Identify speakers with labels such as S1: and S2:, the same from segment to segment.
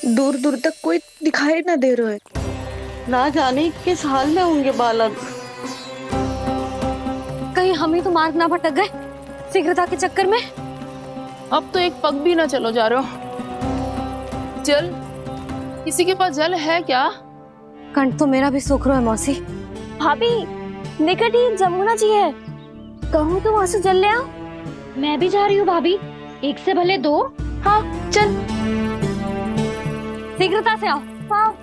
S1: दूर दूर तक कोई दिखाई ना दे रहा है।
S2: ना जाने किस हाल में होंगे बालक।
S3: कहीं हम ही तो मार्ग ना भटक गए शीघ्रता के चक्कर में।
S4: अब तो एक पग भी ना चलो जा रहे हो। जल, किसी के पास जल है क्या?
S3: कंठ तो मेरा भी सूख रहा है मौसी। भाभी, निकट ही जमुना जी है, कहूँ तो वहां से जल ले आओ।
S5: मैं भी जा रही हूँ भाभी, एक से भले दो।
S3: हाँ चल, शीघ्रता से आओ। हाँ।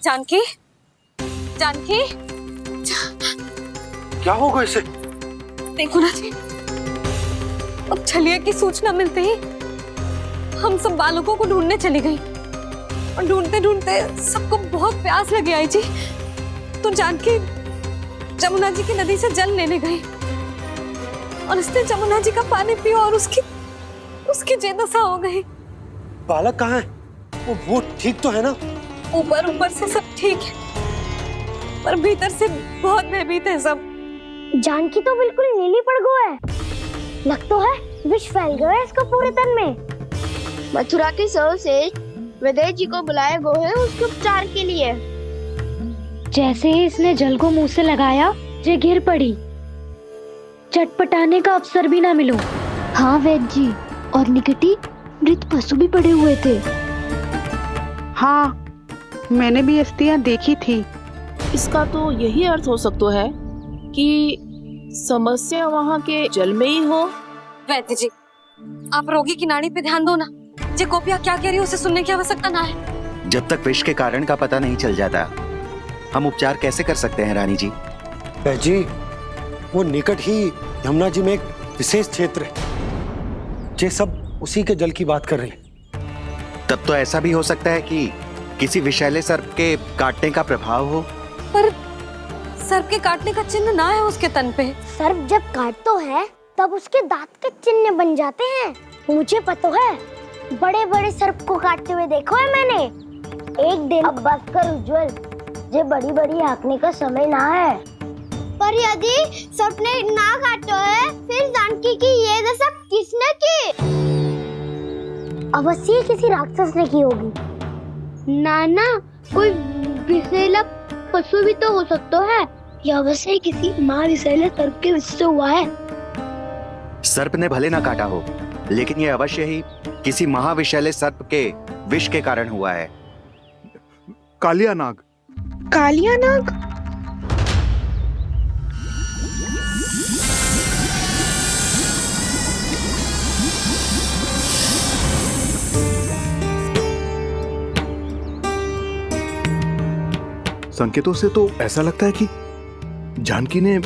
S3: जानकी, जानकी,
S6: क्या होगा इसे?
S3: देखो ना जी, अब छलिया की सूचना मिलते ही हम सब बालकों को ढूंढने चली गई और ढूंढते ढूंढते सबको बहुत प्यास लगी आई जी। तो जानकी जमुना जी की नदी से जल लेने गई और उसने जमुना जी का पानी पिया और उसकी जेदशा हो गई।
S6: बालक कहाँ है? वो ठीक तो है ना?
S3: ऊपर से सब ठीक है, पर भीतर से बहुत भयभीत है सब।
S5: जानकी तो बिल्कुल नीली पड़ गो है, लग तो है विष फैल गया है इसको पूरे तन में।
S7: मथुरा के सर्वश्रेष्ठ विदेह जी को बुलाए गो है उसके उपचार के लिए।
S5: जैसे ही इसने जल को मुंह से लगाया, जे गिर पड़ी, चटपटाने का अवसर भी ना मिलो। हाँ वैद्य जी, और निकटी मृत पशु भी पड़े हुए थे।
S8: हाँ, मैंने भी अस्थियां देखी थी।
S4: इसका तो यही अर्थ हो सकता है कि समस्या वहाँ के जल में ही हो।
S3: वैद्य जी, आप रोगी की नाड़ी पे ध्यान दो ना। जे गोपिया क्या कह रही है उसे सुनने की आवश्यकता ना है।
S9: जब तक विष के कारण का पता नहीं चल जाता, हम उपचार कैसे कर सकते हैं रानी जी?
S6: जी, वो निकट ही यमुना जी में एक विशेष क्षेत्र है। ये सब उसी के जल की बात कर रही है।
S9: तब तो ऐसा भी हो सकता है कि किसी विषैले सर्प के काटने का प्रभाव हो।
S3: पर सर्प के काटने का चिन्ह ना है उसके तन पे।
S5: सर्प जब काटतो है तब उसके दांत के चिन्ह बन जाते हैं। मुझे पता है, बड़े बड़े सर्प को काटते हुए देखो है मैंने। एक दिन अब बस कर उज्जवल, ये बड़ी बड़ी हाँकने का समय ना है।
S7: पर यदि सर्प ने ना काटो है, फिर जानकी की ये दशा किसने की?
S5: अवश्य किसी राक्षस ने की होगी।
S7: नाना, कोई विषैला पशु भी तो हो सकता है।
S5: यह अवश्य किसी महाविषैले सर्प के विष से हुआ है।
S9: सर्प ने भले ना काटा हो, लेकिन यह अवश्य ही किसी महाविषैले सर्प के विष के कारण हुआ है।
S6: कालिया नाग।
S1: कालिया नाग?
S10: संकेतों से तो ऐसा लगता है कि जानकी ने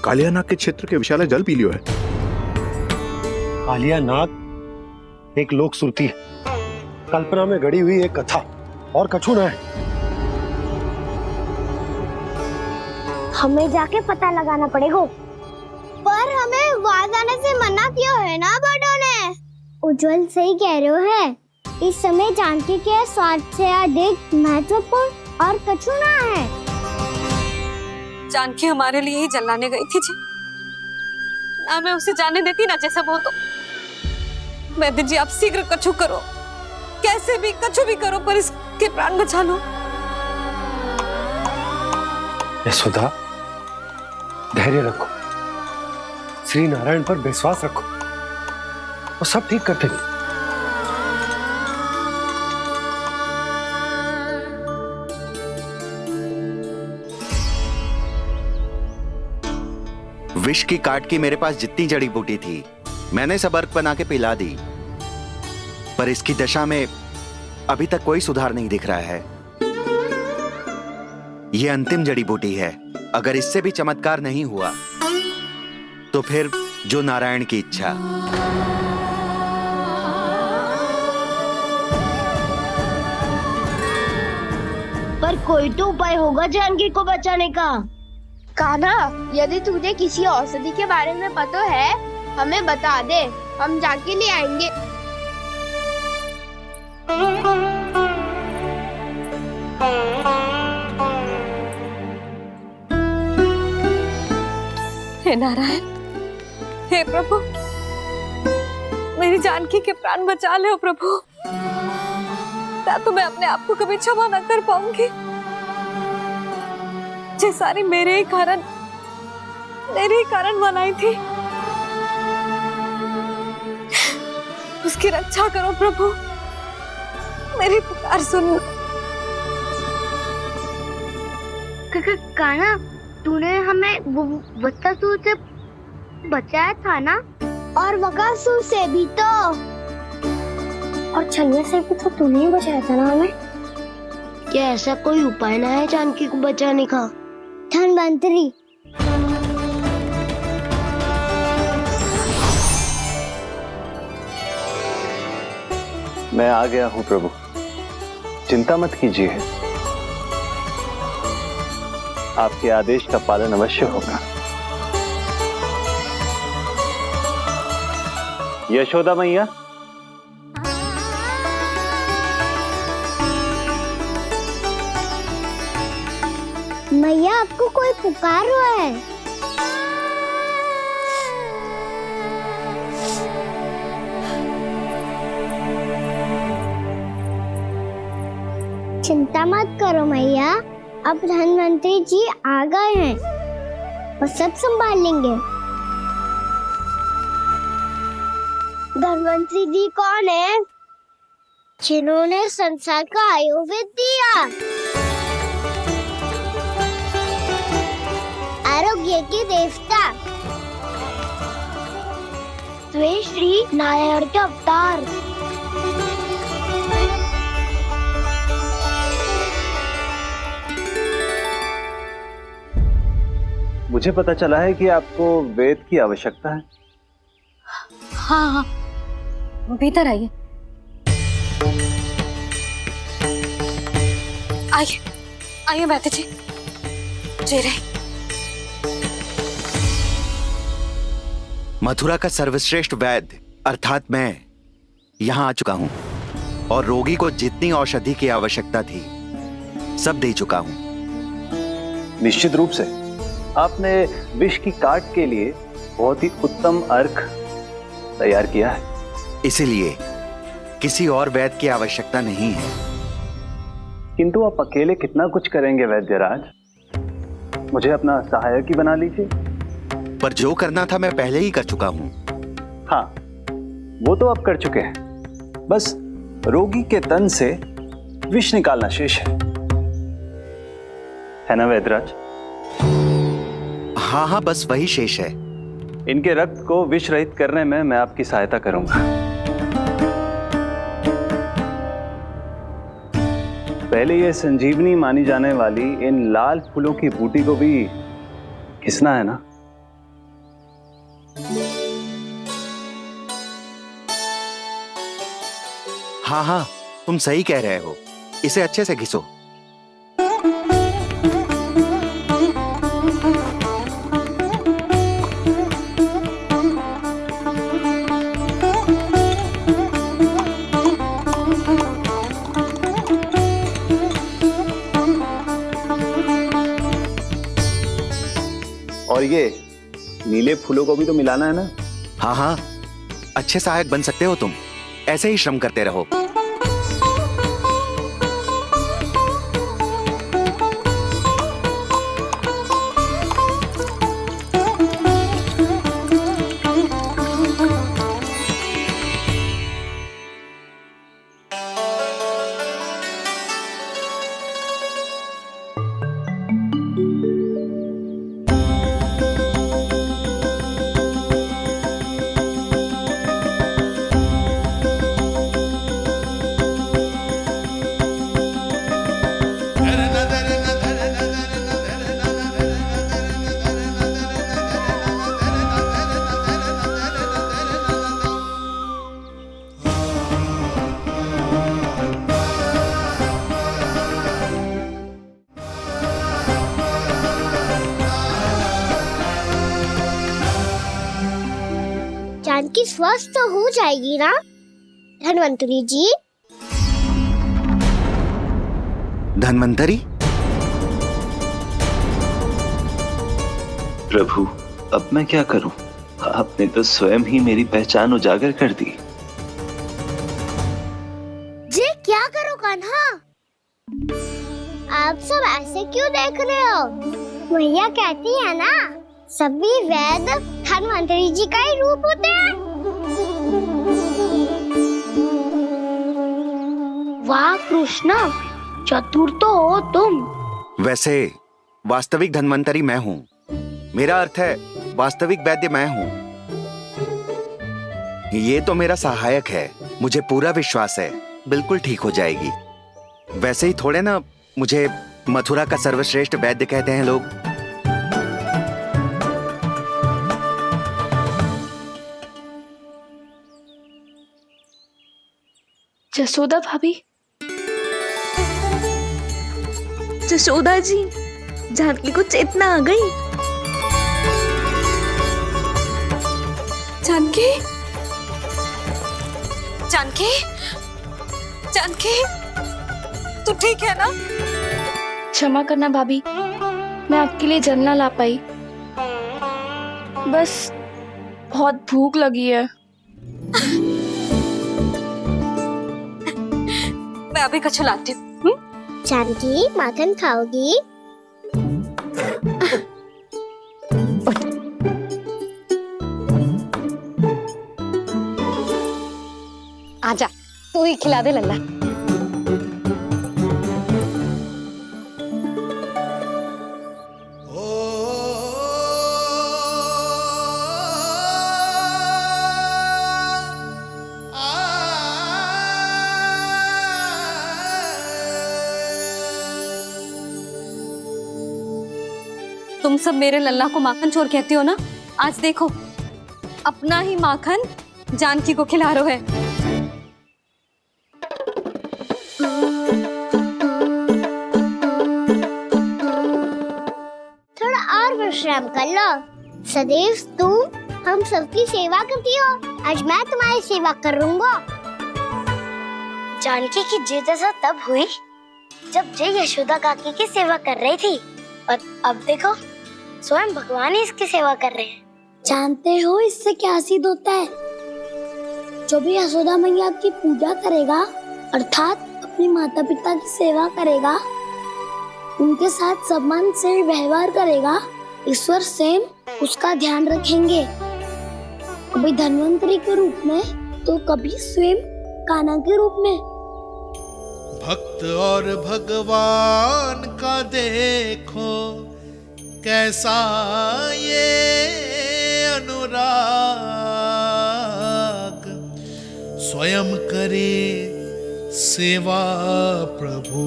S10: कालिया नाग के क्षेत्र के विशाल जल पी लियो है।
S6: कालिया नाग एक लोक श्रुति है, कल्पना में गढ़ी हुई एक कथा, और कछु ना है।
S5: हमें जाके पता लगाना पड़ेगा।
S7: पर हमें वहां जाने से मना किया है ना बड़ों ने।
S5: उज्जवल सही कह रहे हो है, इस समय जानकी के स्वार्थ से अधिक महत्वपूर्ण और कछु ना है।
S3: जानकी हमारे लिए ही जलाने गई थी जी, ना मैं उसे जाने देती ना जैसा वो तो। वैद्य जी, आप शीघ्र कछु करो, कैसे भी कछु भी करो, पर इसके प्राण बचा लो।
S6: यशोदा, धैर्य रखो, श्री नारायण पर विश्वास रखो, वो सब ठीक कर देंगे।
S9: विष की काट की मेरे पास जितनी जड़ी बूटी थी मैंने सब अर्क बना के पिला दी, पर इसकी दशा में अभी तक कोई सुधार नहीं दिख रहा है। यह अंतिम जड़ी बूटी है, अगर इससे भी चमत्कार नहीं हुआ तो फिर जो नारायण की इच्छा।
S5: पर कोई तो उपाय होगा जानकी को बचाने का।
S7: कान्हा, यदि तुझे किसी औषधि के बारे में पता है हमें बता दे, हम जाके ले आएंगे।
S3: हे नारायण, हे प्रभु, मेरी जानकी के प्राण बचा ले प्रभु। मैं तो मैं अपने आप को कभी क्षमा न कर पाऊंगी। ये सारी मेरे ही कारण बनाई थी। उसकी रक्षा करो प्रभु, मेरी पुकार सुनो।
S5: कान्हा, तूने हमें वत्सासुर से बचाया था ना?
S7: और बकासुर से भी तो।
S5: और छलिया से भी तो तूने ही बचाया था ना हमें? क्या ऐसा कोई उपाय ना है जानकी को बचाने का?
S7: धनवंतरी,
S11: मैं आ गया हूं प्रभु, चिंता मत कीजिए, आपके आदेश का पालन अवश्य होगा। यशोदा मैया,
S7: मैया आपको कोई पुकार रहा है। चिंता मत करो मैया, अब धनवंतरी जी आ गए हैं, वो सब संभाल लेंगे। धनवंतरी जी कौन है? जिन्होंने संसार का आयुर्वेद दिया, आरोग्य के देवता, वे श्री नारायण के अवतार।
S11: मुझे पता चला है कि आपको वेद की आवश्यकता है।
S3: हाँ हाँ, भीतर आइए। आइए आइए बैठे जी। जी रहे।
S9: मथुरा का सर्वश्रेष्ठ वैद्य अर्थात मैं यहां आ चुका हूं और रोगी को जितनी औषधि की आवश्यकता थी सब दे चुका हूं।
S11: निश्चित रूप से आपने विष की काट के लिए बहुत ही उत्तम अर्क तैयार किया है,
S9: इसीलिए किसी और वैद्य की आवश्यकता नहीं है।
S11: किंतु आप अकेले कितना कुछ करेंगे वैद्यराज, मुझे अपना सहायक ही बना लीजिए।
S9: पर जो करना था मैं पहले ही कर चुका हूं।
S11: हाँ, वो तो आप कर चुके हैं, बस रोगी के तन से विष निकालना शेष है ना वैद्यराज?
S9: हाँ हाँ, बस वही शेष है।
S11: इनके रक्त को विष रहित करने में मैं आपकी सहायता करूंगा। पहले ये संजीवनी मानी जाने वाली इन लाल फूलों की बूटी को भी घिसना है ना?
S9: हाँ हाँ, तुम सही कह रहे हो, इसे अच्छे से घिसो।
S11: और ये नीले फूलों को भी तो मिलाना है ना?
S9: हाँ हाँ, अच्छे सहायक बन सकते हो तुम, ऐसे ही श्रम करते रहो।
S5: जानकी स्वस्थ तो हो जाएगी ना धन्वंतरी जी?
S9: धन्वंतरी?
S11: प्रभु, अब मैं क्या करूं? आपने तो स्वयं ही मेरी पहचान उजागर कर दी।
S5: जी क्या करो कान्हा? आप सब ऐसे क्यों देख रहे हो? मैया कहती है ना, सभी वेद धन्वंतरी जी का ही रूप होते हैं। वाह कृष्णा, चतुर तो हो तुम।
S9: वैसे वास्तविक धन्वंतरी मैं हूँ। मेरा अर्थ है वास्तविक वैद्य मैं हूँ। ये तो मेरा सहायक है। मुझे पूरा विश्वास है बिल्कुल ठीक हो जाएगी। वैसे ही थोड़े ना मुझे मथुरा का सर्वश्रेष्ठ वैद्य कहते हैं लोग।
S1: जसोदा भाभी, जसोदा जी, जानकी को चेतना आ गई।
S3: जानकी, जानकी, जानकी, तू ठीक है ना?
S1: क्षमा करना भाभी, मैं आपके लिए जल ना ला पाई। बस बहुत भूख लगी है।
S3: मैं अभी कछु लाती हूँ।
S5: जानकी माखन खाओगी?
S3: आजा, तू ही खिला दे लल्ला। तुम सब मेरे लल्ला को माखन चोर कहती हो ना? आज देखो, अपना ही माखन जानकी को खिला रहे है।
S5: थोड़ा और विश्राम कर लो। सदैव तुम हम सबकी सेवा करती हो, आज मैं तुम्हारी सेवा करूंगा। जानकी की जिज्ञासा तब हुई जब जय यशोदा काकी की सेवा कर रही थी, और अब देखो स्वयं भगवान ही इसकी सेवा कर रहे हैं। जानते हो इससे क्या सिद्ध होता है? जो भी यशोदा मैया की पूजा करेगा, अर्थात अपने माता पिता की सेवा करेगा, उनके साथ सम्मान से व्यवहार करेगा, ईश्वर स्वयं उसका ध्यान रखेंगे। कभी धन्वंतरी के रूप में तो कभी स्वयं कान्हा के रूप में।
S12: भक्त और भगवान का देखो कैसा ये अनुराग, स्वयं करे सेवा प्रभु,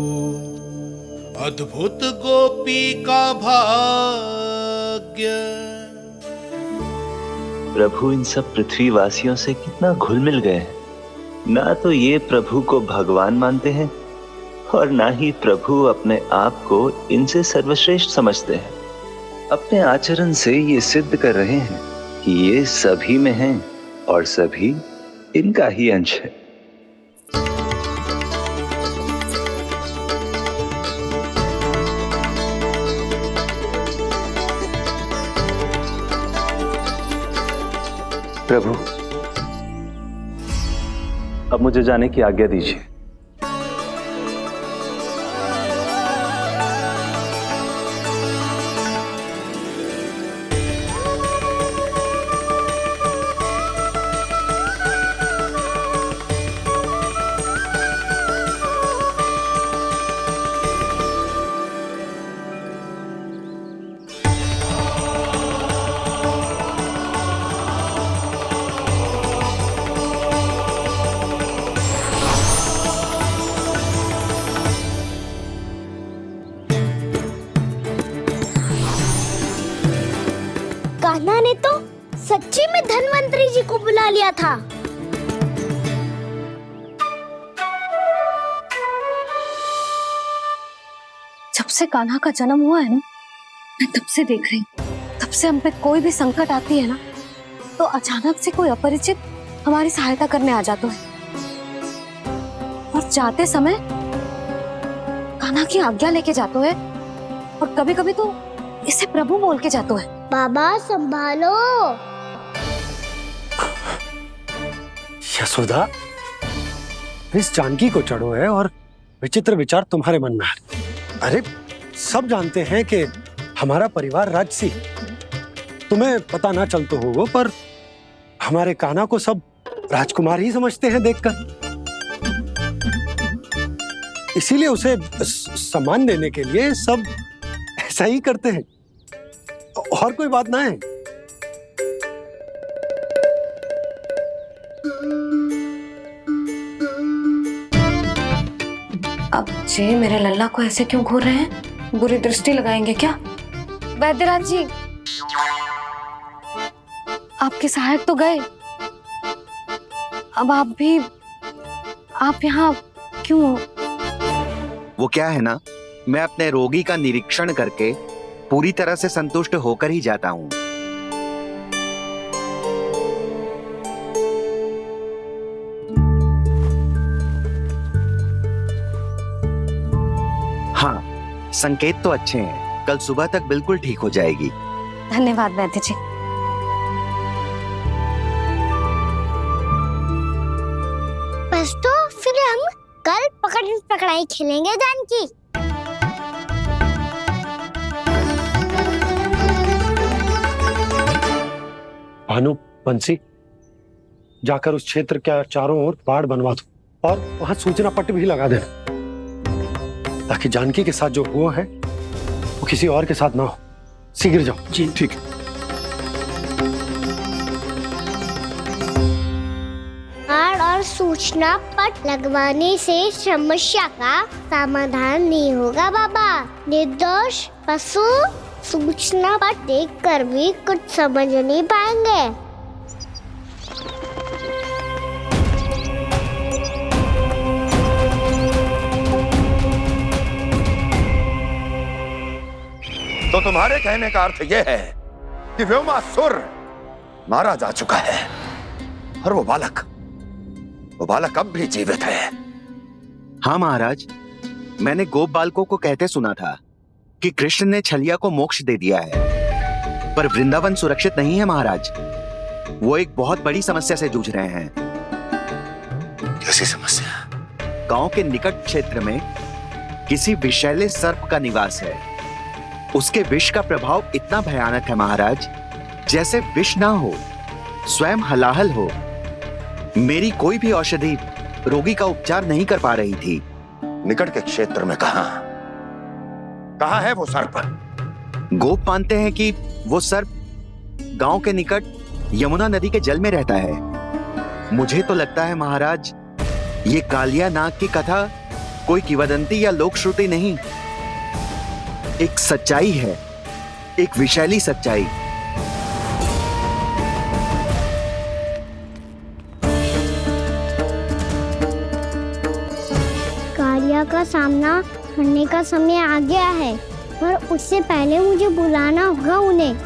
S12: अद्भुत गोपी का भाग्य।
S11: प्रभु इन सब पृथ्वीवासियों से कितना घुल मिल गए हैं। ना तो ये प्रभु को भगवान मानते हैं और ना ही प्रभु अपने आप को इनसे सर्वश्रेष्ठ समझते हैं। अपने आचरण से ये सिद्ध कर रहे हैं कि ये सभी में हैं और सभी इनका ही अंश है। प्रभु, अब मुझे जाने की आज्ञा दीजिए।
S5: कान्हा ने तो सच्ची में धन्वंतरी जी को बुला लिया था।
S3: जब से कान्हा का जन्म हुआ है ना, मैं तब से देख रही हूँ। तब से हम पे कोई भी संकट आती है ना, तो अचानक से कोई अपरिचित हमारी सहायता करने आ जाता है और जाते समय कान्हा की आज्ञा लेके जाता है और कभी कभी तो इसे प्रभु बोल के जाता है।
S5: बाबा संभालो।
S6: यशोदा, इस जानकी को चढ़ो है और विचित्र विचार तुम्हारे मन में है। अरे सब जानते हैं कि हमारा परिवार राजसी, तुम्हें पता ना चलते हो वो, पर हमारे कान्हा को सब राजकुमार ही समझते हैं देखकर। इसीलिए उसे सम्मान देने के लिए सब ऐसा ही करते हैं, और कोई बात ना है।
S3: अब जी मेरे लल्ला को ऐसे क्यों घूर रहे हैं? बुरी दृष्टि लगाएंगे क्या? वैद्यराज जी, आपके सहायक तो गए, अब आप यहाँ क्यों हो?
S9: वो क्या है ना, मैं अपने रोगी का निरीक्षण करके पूरी तरह से संतुष्ट होकर ही जाता हूँ। हाँ, संकेत तो अच्छे हैं, कल सुबह तक बिल्कुल ठीक हो जाएगी।
S3: धन्यवाद वैद्य जी।
S5: बस तो फिर हम कल पकड़न पकड़ाई खेलेंगे जानकी।
S6: भानु, बंसी, जाकर उस क्षेत्र के चारों ओर बाड़ बनवा दो और वहां सूचना पट्ट भी लगा देना, ताकि जानकी के साथ जो हुआ है वो किसी और के साथ ना हो। शीघ्र जाओ।
S10: जी ठीक।
S5: बाड़ और सूचना पट लगवाने से समस्या का समाधान नहीं होगा बाबा। निर्दोष पशु सूचना पट देखकर भी कुछ समझ नहीं पाएंगे।
S10: तो तुम्हारे कहने का अर्थ यह है कि व्योमासुर मारा जा चुका है और वो बालक अब भी जीवित है।
S9: हाँ महाराज, मैंने गोप बालकों को कहते सुना था कि कृष्ण ने छलिया को मोक्ष दे दिया है, पर वृंदावन सुरक्षित नहीं है महाराज। वो एक बहुत बड़ी समस्या से जूझ रहे हैं।
S10: कैसी समस्या?
S9: गांव के निकट क्षेत्र में किसी विषैले सर्प का निवास है। उसके विष का प्रभाव इतना भयानक है महाराज, जैसे विष ना हो, स्वयं हलाहल हो। मेरी कोई भी औषधि रोगी का उपचार नहीं कर पा रही थी।
S10: निकट के क्षेत्र में कहाँ है वो सर्प?
S9: गोप मानते हैं कि वो सर्प गांव के निकट यमुना नदी के जल में रहता है। मुझे तो लगता है महाराज, ये कालिया नाग की कथा कोई किंवदंती या लोक श्रुति नहीं, एक सच्चाई है, एक विषैली सच्चाई।
S5: कालिया का सामना करने का समय आ गया है, पर उससे पहले मुझे बुलाना होगा उन्हें।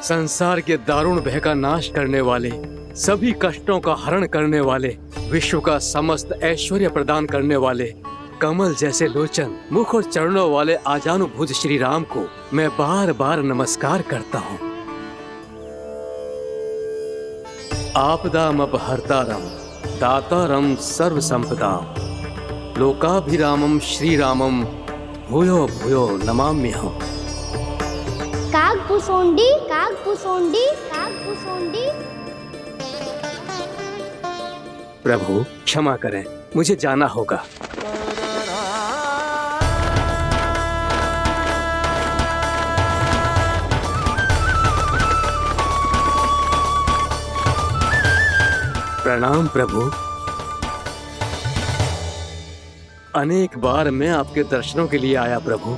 S13: संसार के दारुण भय का नाश करने वाले, सभी कष्टों का हरण करने वाले, विश्व का समस्त ऐश्वर्य प्रदान करने वाले, कमल जैसे लोचन, मुख और चरणों वाले आजानुभुज श्री राम को मैं बार बार नमस्कार करता हूँ। आपदामपहर्तारम दातारम सर्व संपदाम लोकाभिरामम श्री रामम भूयो भूयो नमाम्यहम्।
S5: कागभूषोंडी कागभूषोंडी कागभूषोंडी।
S13: प्रभु क्षमा करें, मुझे जाना होगा। प्रणाम प्रभु। अनेक बार मैं आपके दर्शनों के लिए आया प्रभु।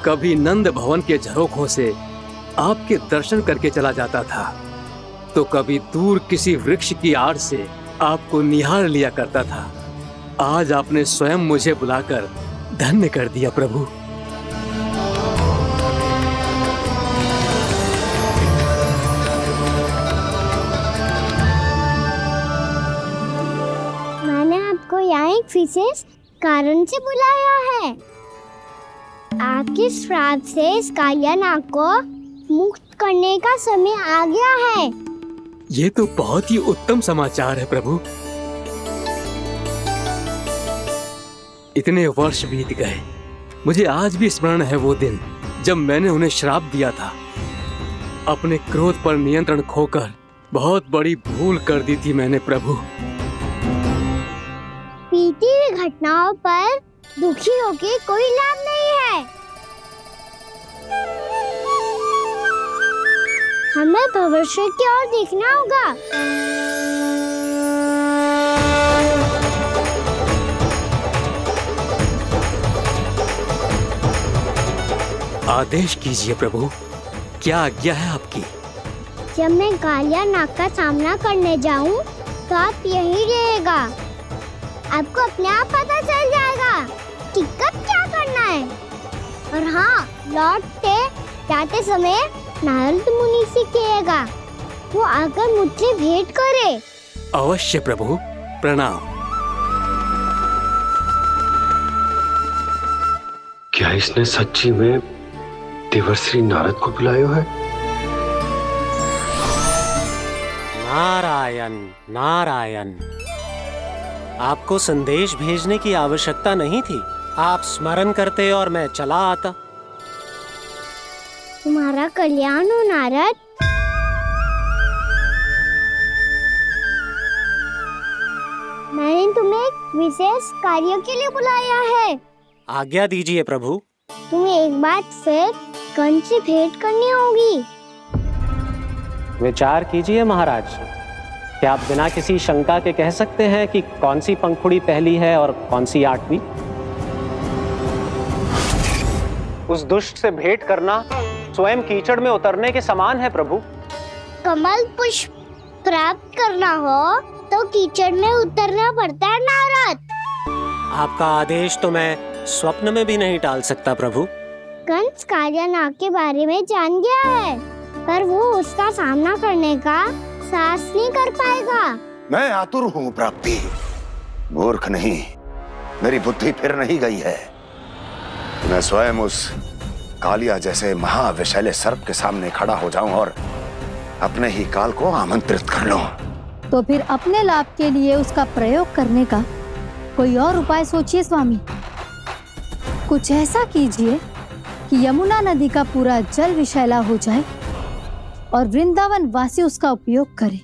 S13: कभी नंद भवन के झरोखों से आपके दर्शन करके चला जाता था, तो कभी दूर किसी वृक्ष की आड़ से आपको निहार लिया करता था। आज आपने स्वयं मुझे बुलाकर धन्य कर दिया प्रभु।
S5: मैंने आपको यहाँ एक विशेष कारण से बुलाया है। आपके श्राप से इस कालिया नाग को मुक्त करने का समय आ गया है।
S13: ये तो बहुत ही उत्तम समाचार है प्रभु। इतने वर्ष बीत गए, मुझे आज भी स्मरण है वो दिन जब मैंने उन्हें श्राप दिया था। अपने क्रोध पर नियंत्रण खोकर बहुत बड़ी भूल कर दी थी मैंने प्रभु।
S5: बीती हुई घटनाओं पर दुखी होके कोई लाभ नहीं है। हमें भविष्य की ओर देखना होगा।
S13: आदेश कीजिए प्रभु, क्या आज्ञा है आपकी?
S5: जब मैं कालिया नाग का सामना करने जाऊं, तो आप यही रहेगा। आपको अपने आप पता चल जाएगा कि कब क्या करना है। और हाँ, लौटते जाते समय नारद मुनि से कहिएगा, वो आकर मुझसे भेंट करे।
S13: अवश्य प्रभु, प्रणाम।
S6: क्या इसने सच्ची में देवर्षि नारद को बुलाया है?
S14: नारायण नारायण, आपको संदेश भेजने की आवश्यकता नहीं थी। आप स्मरण करते और मैं चला आता।
S5: तुम्हारा कल्याण हो नारद। मैंने तुम्हें एक विशेष कार्य के लिए बुलाया है।
S14: आज्ञा दीजिए प्रभु।
S5: तुम्हें एक बार फिर कंस से भेंट करनी होगी।
S14: विचार कीजिए महाराज, क्या आप बिना किसी शंका के कह सकते हैं कि कौन सी पंखुड़ी पहली है और कौन सी 8वीं? उस दुष्ट से भेंट करना स्वयं कीचड़ में उतरने के समान है प्रभु।
S5: कमल पुष्प प्राप्त करना हो तो कीचड़ में उतरना पड़ता है नारद।
S14: आपका आदेश तो मैं स्वप्न में भी नहीं टाल सकता प्रभु।
S5: कंस कालिया नाग के बारे में जान गया है, पर वो उसका सामना करने का साहस नहीं कर पाएगा।
S10: मैं आतुर हूँ प्राप्ति, मूर्ख नहीं। मेरी बुद्धि फिर नहीं गई है। मैं स्वयं उस कालिया जैसे महाविषैले सर्प के सामने खड़ा हो जाऊं और अपने ही काल को आमंत्रित कर लूं।
S15: तो फिर अपने लाभ के लिए उसका प्रयोग करने का कोई और उपाय सोचिए स्वामी। कुछ ऐसा कीजिए कि यमुना नदी का पूरा जल विषैला हो जाए और वृंदावन वासी उसका उपयोग करे,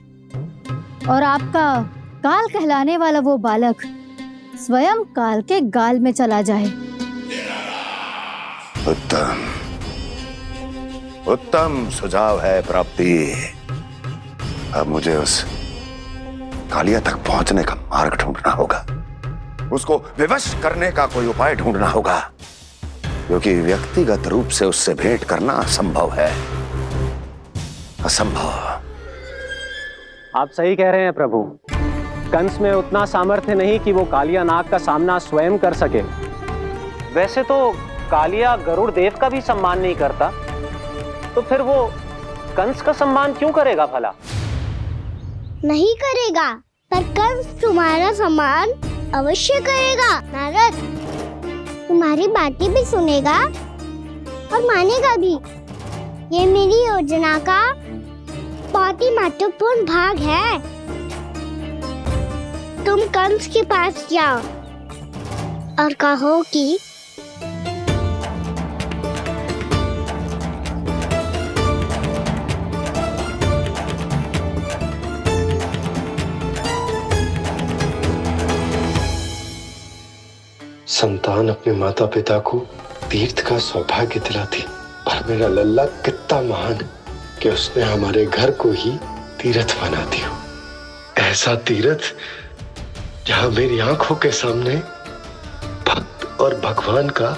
S15: और आपका काल कहलाने वाला वो बालक स्वयं काल के गाल में चला जाए।
S10: उत्तम उत्तम सुझाव है प्राप्ति। अब मुझे उस कालिया तक पहुंचने का मार्ग ढूंढना होगा। उसको विवश करने का कोई उपाय ढूंढना होगा, क्योंकि व्यक्तिगत रूप से उससे भेंट करना असंभव है। असंभव।
S14: आप सही कह रहे हैं प्रभु। कंस में उतना सामर्थ्य नहीं कि वो कालिया नाग का सामना स्वयं कर सके। वैसे तो कालिया गरुड़ देव का भी सम्मान नहीं करता, तो फिर वो कंस का सम्मान क्यों करेगा भला?
S5: नहीं करेगा, पर कंस तुम्हारा सम्मान अवश्य करेगा नारद। तुम्हारी बातें भी सुनेगा और मानेगा भी। ये मेरी योजना का बहुत ही महत्वपूर्ण भाग है। तुम कंस के पास जाओ और कहो कि
S6: संतान अपने माता पिता को तीर्थ का सौभाग्य दिलाती, पर मेरा लल्ला कितना महान कि उसने हमारे घर को ही तीर्थ बना दिया। ऐसा तीर्थ जहां मेरी आंखों के सामने भक्त और भगवान का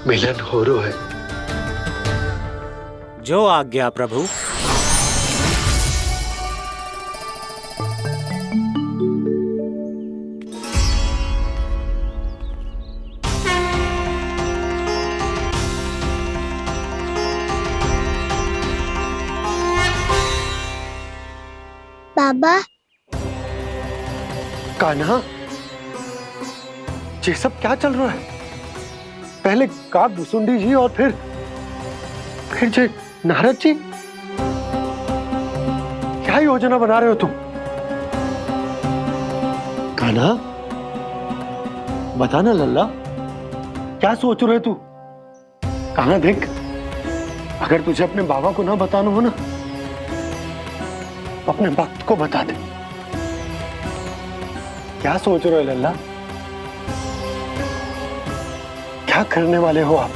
S6: मिलन हो रहा है।
S14: जो आज्ञा प्रभु।
S5: बाबा।
S6: कान्हा, ये सब क्या चल रहा है? पहले काक भुसुंडी जी और फिर जे नारद जी। क्या योजना बना रहे हो तुम? कान्हा, बताना लल्ला, क्या सोच रहे तू? कान्हा देख, अगर तुझे अपने बाबा को ना बताना हो ना, तो अपने भक्त को बता दे। क्या सोच रहे हो लल्ला? क्या करने वाले हो आप?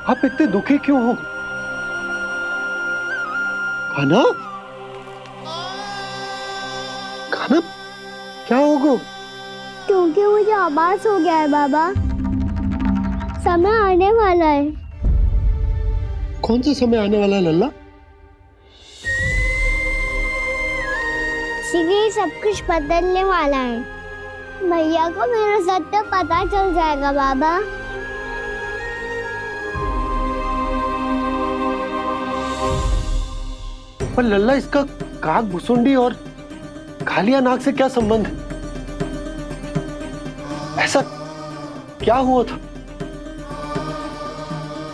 S6: आप इतने दुखी क्यों हो? कान्हा, कान्हा, क्या होगा?
S5: क्योंकि मुझे आभास हो गया है बाबा, समय आने वाला है।
S6: कौन सा समय आने वाला है लल्ला?
S5: शीघ्र ही सब कुछ बदलने वाला है। भैया को मेरा सत्य पता चल जाएगा बाबा।
S6: पर लल्ला, इसका काक भुसुंडी और कालिया नाग से क्या संबंध है? ऐसा क्या हुआ था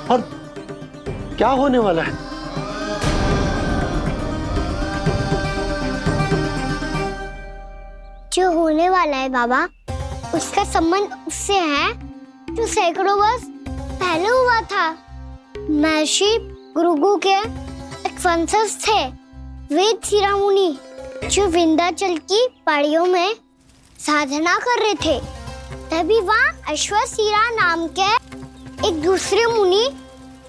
S6: और क्या होने वाला है?
S5: जो होने वाला है बाबा, उसका संबंध उससे है जो सैकड़ों वर्ष पहले हुआ था। महर्षि भृगु के एक वंशज थे वेद शिरोमणि, जो विंध्याचल की पहाड़ियों में साधना कर रहे थे। तभी वहाँ अश्वशिरा नाम के एक दूसरे मुनि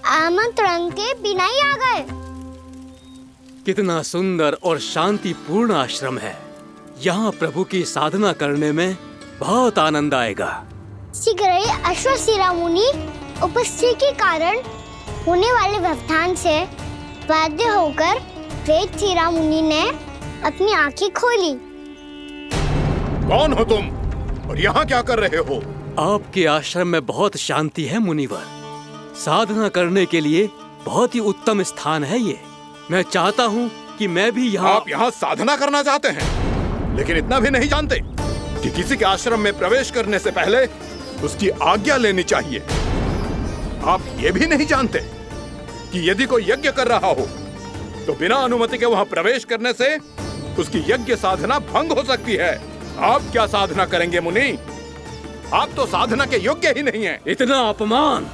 S5: आमंत्रण के बिना ही आ गए।
S13: कितना सुंदर और शांतिपूर्ण आश्रम है। यहाँ प्रभु की साधना करने में बहुत आनंद आएगा।
S5: शीघ्र ही अश्वशिरा मुनि उपस्थिति के कारण होने वाले व्यवधान से बाध्य होकर वेद शिरा मुनि ने अपनी आंखें खोली।
S10: कौन हो तुम और यहाँ क्या कर रहे हो?
S13: आपके आश्रम में बहुत शांति है मुनिवर। साधना करने के लिए बहुत ही उत्तम स्थान है ये। मैं चाहता हूँ कि मैं भी यहाँ।
S10: आप यहाँ साधना करना चाहते हैं, लेकिन इतना भी नहीं जानते कि किसी के आश्रम में प्रवेश करने से पहले उसकी आज्ञा लेनी चाहिए। आप ये भी नहीं जानते कि यदि कोई यज्ञ कर रहा हो तो बिना अनुमति के वहाँ प्रवेश करने से उसकी यज्ञ साधना भंग हो सकती है। आप क्या साधना करेंगे मुनि? आप तो साधना के योग्य ही नहीं हैं।
S13: इतना अपमान!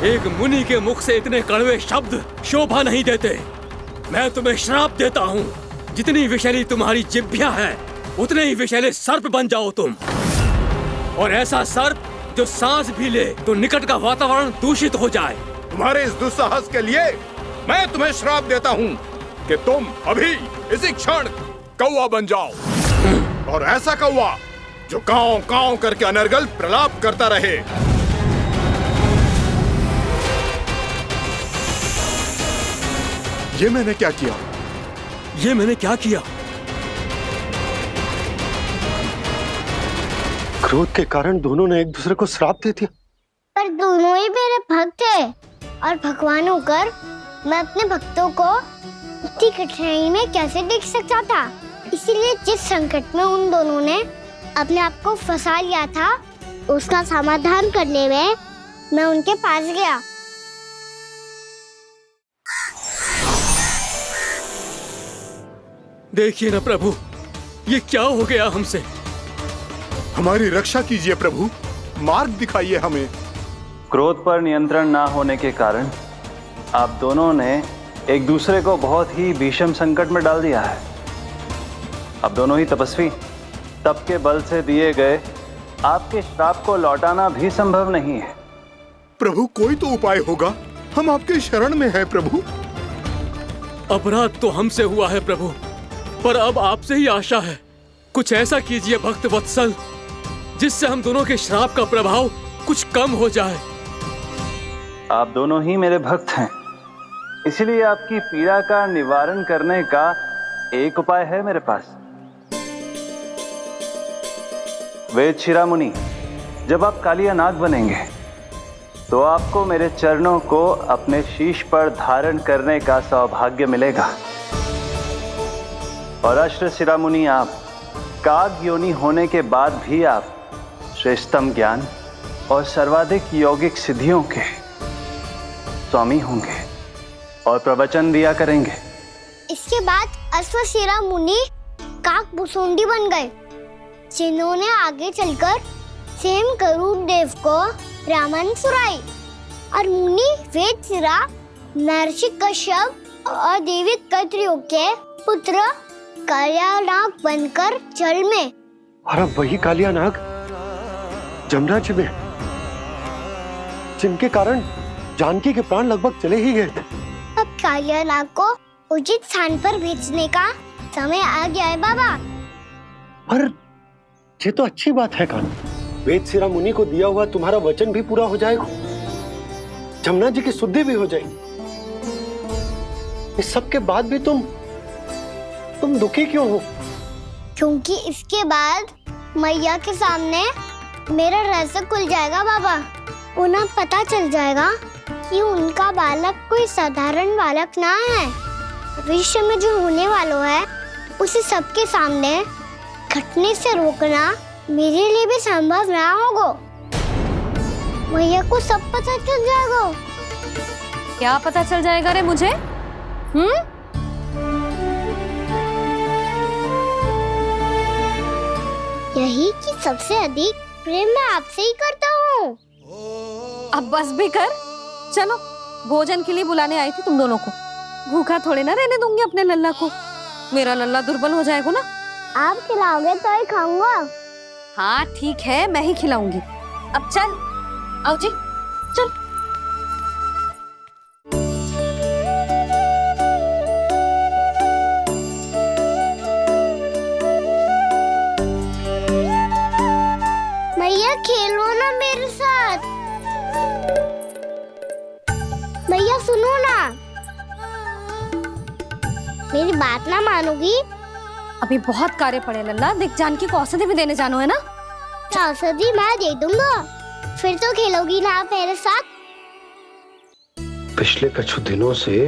S13: एक मुनि के मुख से इतने कड़वे शब्द शोभा नहीं देते। मैं तुम्हें श्राप देता हूँ, जितनी विषैली तुम्हारी जिह्वा है उतने ही विषैले सर्प बन जाओ तुम। और ऐसा सर्प जो सांस भी ले तो निकट का वातावरण दूषित हो जाए।
S10: तुम्हारे इस दुस्साहस के लिए मैं तुम्हें श्राप देता हूँ कि तुम अभी इसी क्षण कौवा बन जाओ, और ऐसा कौवा जो कांव कांव करके अनर्गल प्रलाप करता रहे। ये मैंने क्या किया?
S13: ये मैंने क्या किया?
S6: क्रोध के कारण दोनों ने एक दूसरे को श्राप दे दिया।
S5: पर दोनों ही मेरे भक्त हैं, और भगवान होकर मैं अपने भक्तों को इतनी कठिनाई में कैसे देख सकता था। इसीलिए जिस संकट में उन दोनों ने अपने आप को फंसा लिया था, उसका समाधान करने में मैं उनके पास गया।
S13: देखिए ना प्रभु, ये क्या हो गया हमसे?
S10: हमारी रक्षा कीजिए प्रभु, मार्ग दिखाइए हमें।
S11: क्रोध पर नियंत्रण ना होने के कारण आप दोनों ने एक दूसरे को बहुत ही भीषण संकट में डाल दिया है। आप दोनों ही तपस्वी, तप के बल से दिए गए आपके श्राप को लौटाना भी संभव नहीं है।
S10: प्रभु कोई तो उपाय होगा, हम आपके शरण में हैं प्रभु।
S13: अपराध तो हमसे हुआ है प्रभु, पर अब आपसे ही आशा है। कुछ ऐसा कीजिए भक्त वत्सल, जिससे हम दोनों के श्राप का प्रभाव कुछ कम हो जाए।
S11: आप दोनों ही मेरे भक्त हैं, इसलिए आपकी पीड़ा का निवारण करने का एक उपाय है मेरे पास। वेद शिरोमणि, जब आप कालिया नाग बनेंगे तो आपको मेरे चरणों को अपने शीश पर धारण करने का सौभाग्य मिलेगा। और अष्ट शिरोमुनि, आप काग योनि होने के बाद भी आप श्रेष्ठतम ज्ञान और सर्वाधिक यौगिक सिद्धियों के स्वामी होंगे और प्रवचन दिया करेंगे।
S5: इसके बाद अश्वशिरा मुनि काक भुसुंडी बन गए, जिन्होंने आगे चलकर स्वयं गरुड़ देव को रामायण सुनाई। और मुनि वेदशिरा, महर्षि कश्यप और देवी कत्रियों के पुत्र कालियानाग बनकर जल में।
S6: और अब वही कालियानाग जमराज में, जिनके कारण जानकी के प्राण लगभग चले ही गए थे।
S5: अब कालियानाग को उचित स्थान पर भेजने का समय आ गया है बाबा।
S6: पर ये तो अच्छी बात है कान्हा, वेदशिरा मुनि को दिया हुआ तुम्हारा वचन भी पूरा हो जाएगा, जमुना जी की शुद्धि भी हो जाएगी। इस सब के बाद भी तुम दुखी क्यों हो?
S5: क्योंकि इसके बाद मैया के सामने मेरा रहस्य खुल जाएगा बाबा। उन्हें पता चल जाएगा कि उनका बालक कोई साधारण बालक ना है। भविष्य में जो होने वाला है उसे सबके सामने घटने से रोकना मेरे लिए भी संभव ना होगा। मैया को सब पता चल जाएगा।
S3: क्या पता चल जाएगा रे मुझे?
S5: यही कि सबसे अधिक प्रेम मैं आपसे ही करता हूँ।
S3: अब बस भी कर, चलो भोजन के लिए बुलाने आई थी तुम दोनों को। भूखा थोड़े ना रहने दूंगी अपने लल्ला को, मेरा लल्ला दुर्बल हो जाएगा ना।
S5: आप खिलाओगे तो ही खाऊंगा।
S3: हाँ ठीक है, मैं ही खिलाऊंगी। अब चल, आओ जी चल।
S5: मैया खेलो ना मेरे साथ। मैया सुनो ना, मेरी बात ना मानोगी?
S3: अभी बहुत कार्य पड़े लल्ला, देख जानकी को औषधि भी देने जानो है ना।
S5: औषधि मैं दे दूंगा, फिर तो खेलोगी ना आप मेरे साथ?
S16: पिछले कुछ दिनों से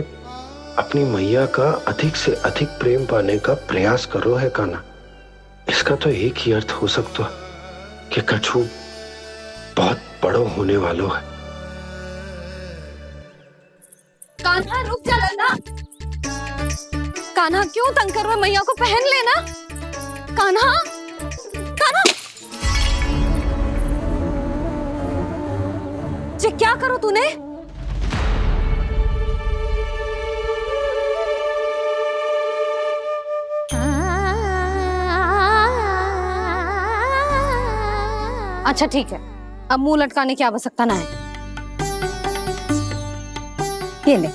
S16: अपनी मैया का अधिक से अधिक प्रेम पाने का प्रयास करो है कान्हा। इसका तो एक ही अर्थ हो सकता है कि कछु बहुत बड़ो होने वालो है।
S3: कान्हा रुक जा लल्ला। कान्हा क्यों तंग कर रहा है? मैया को पहन लेना। कान्हा, कान्हा, ये क्या करो तूने? अच्छा ठीक है, अब मुंह लटकाने की आवश्यकता ना है। ये ले।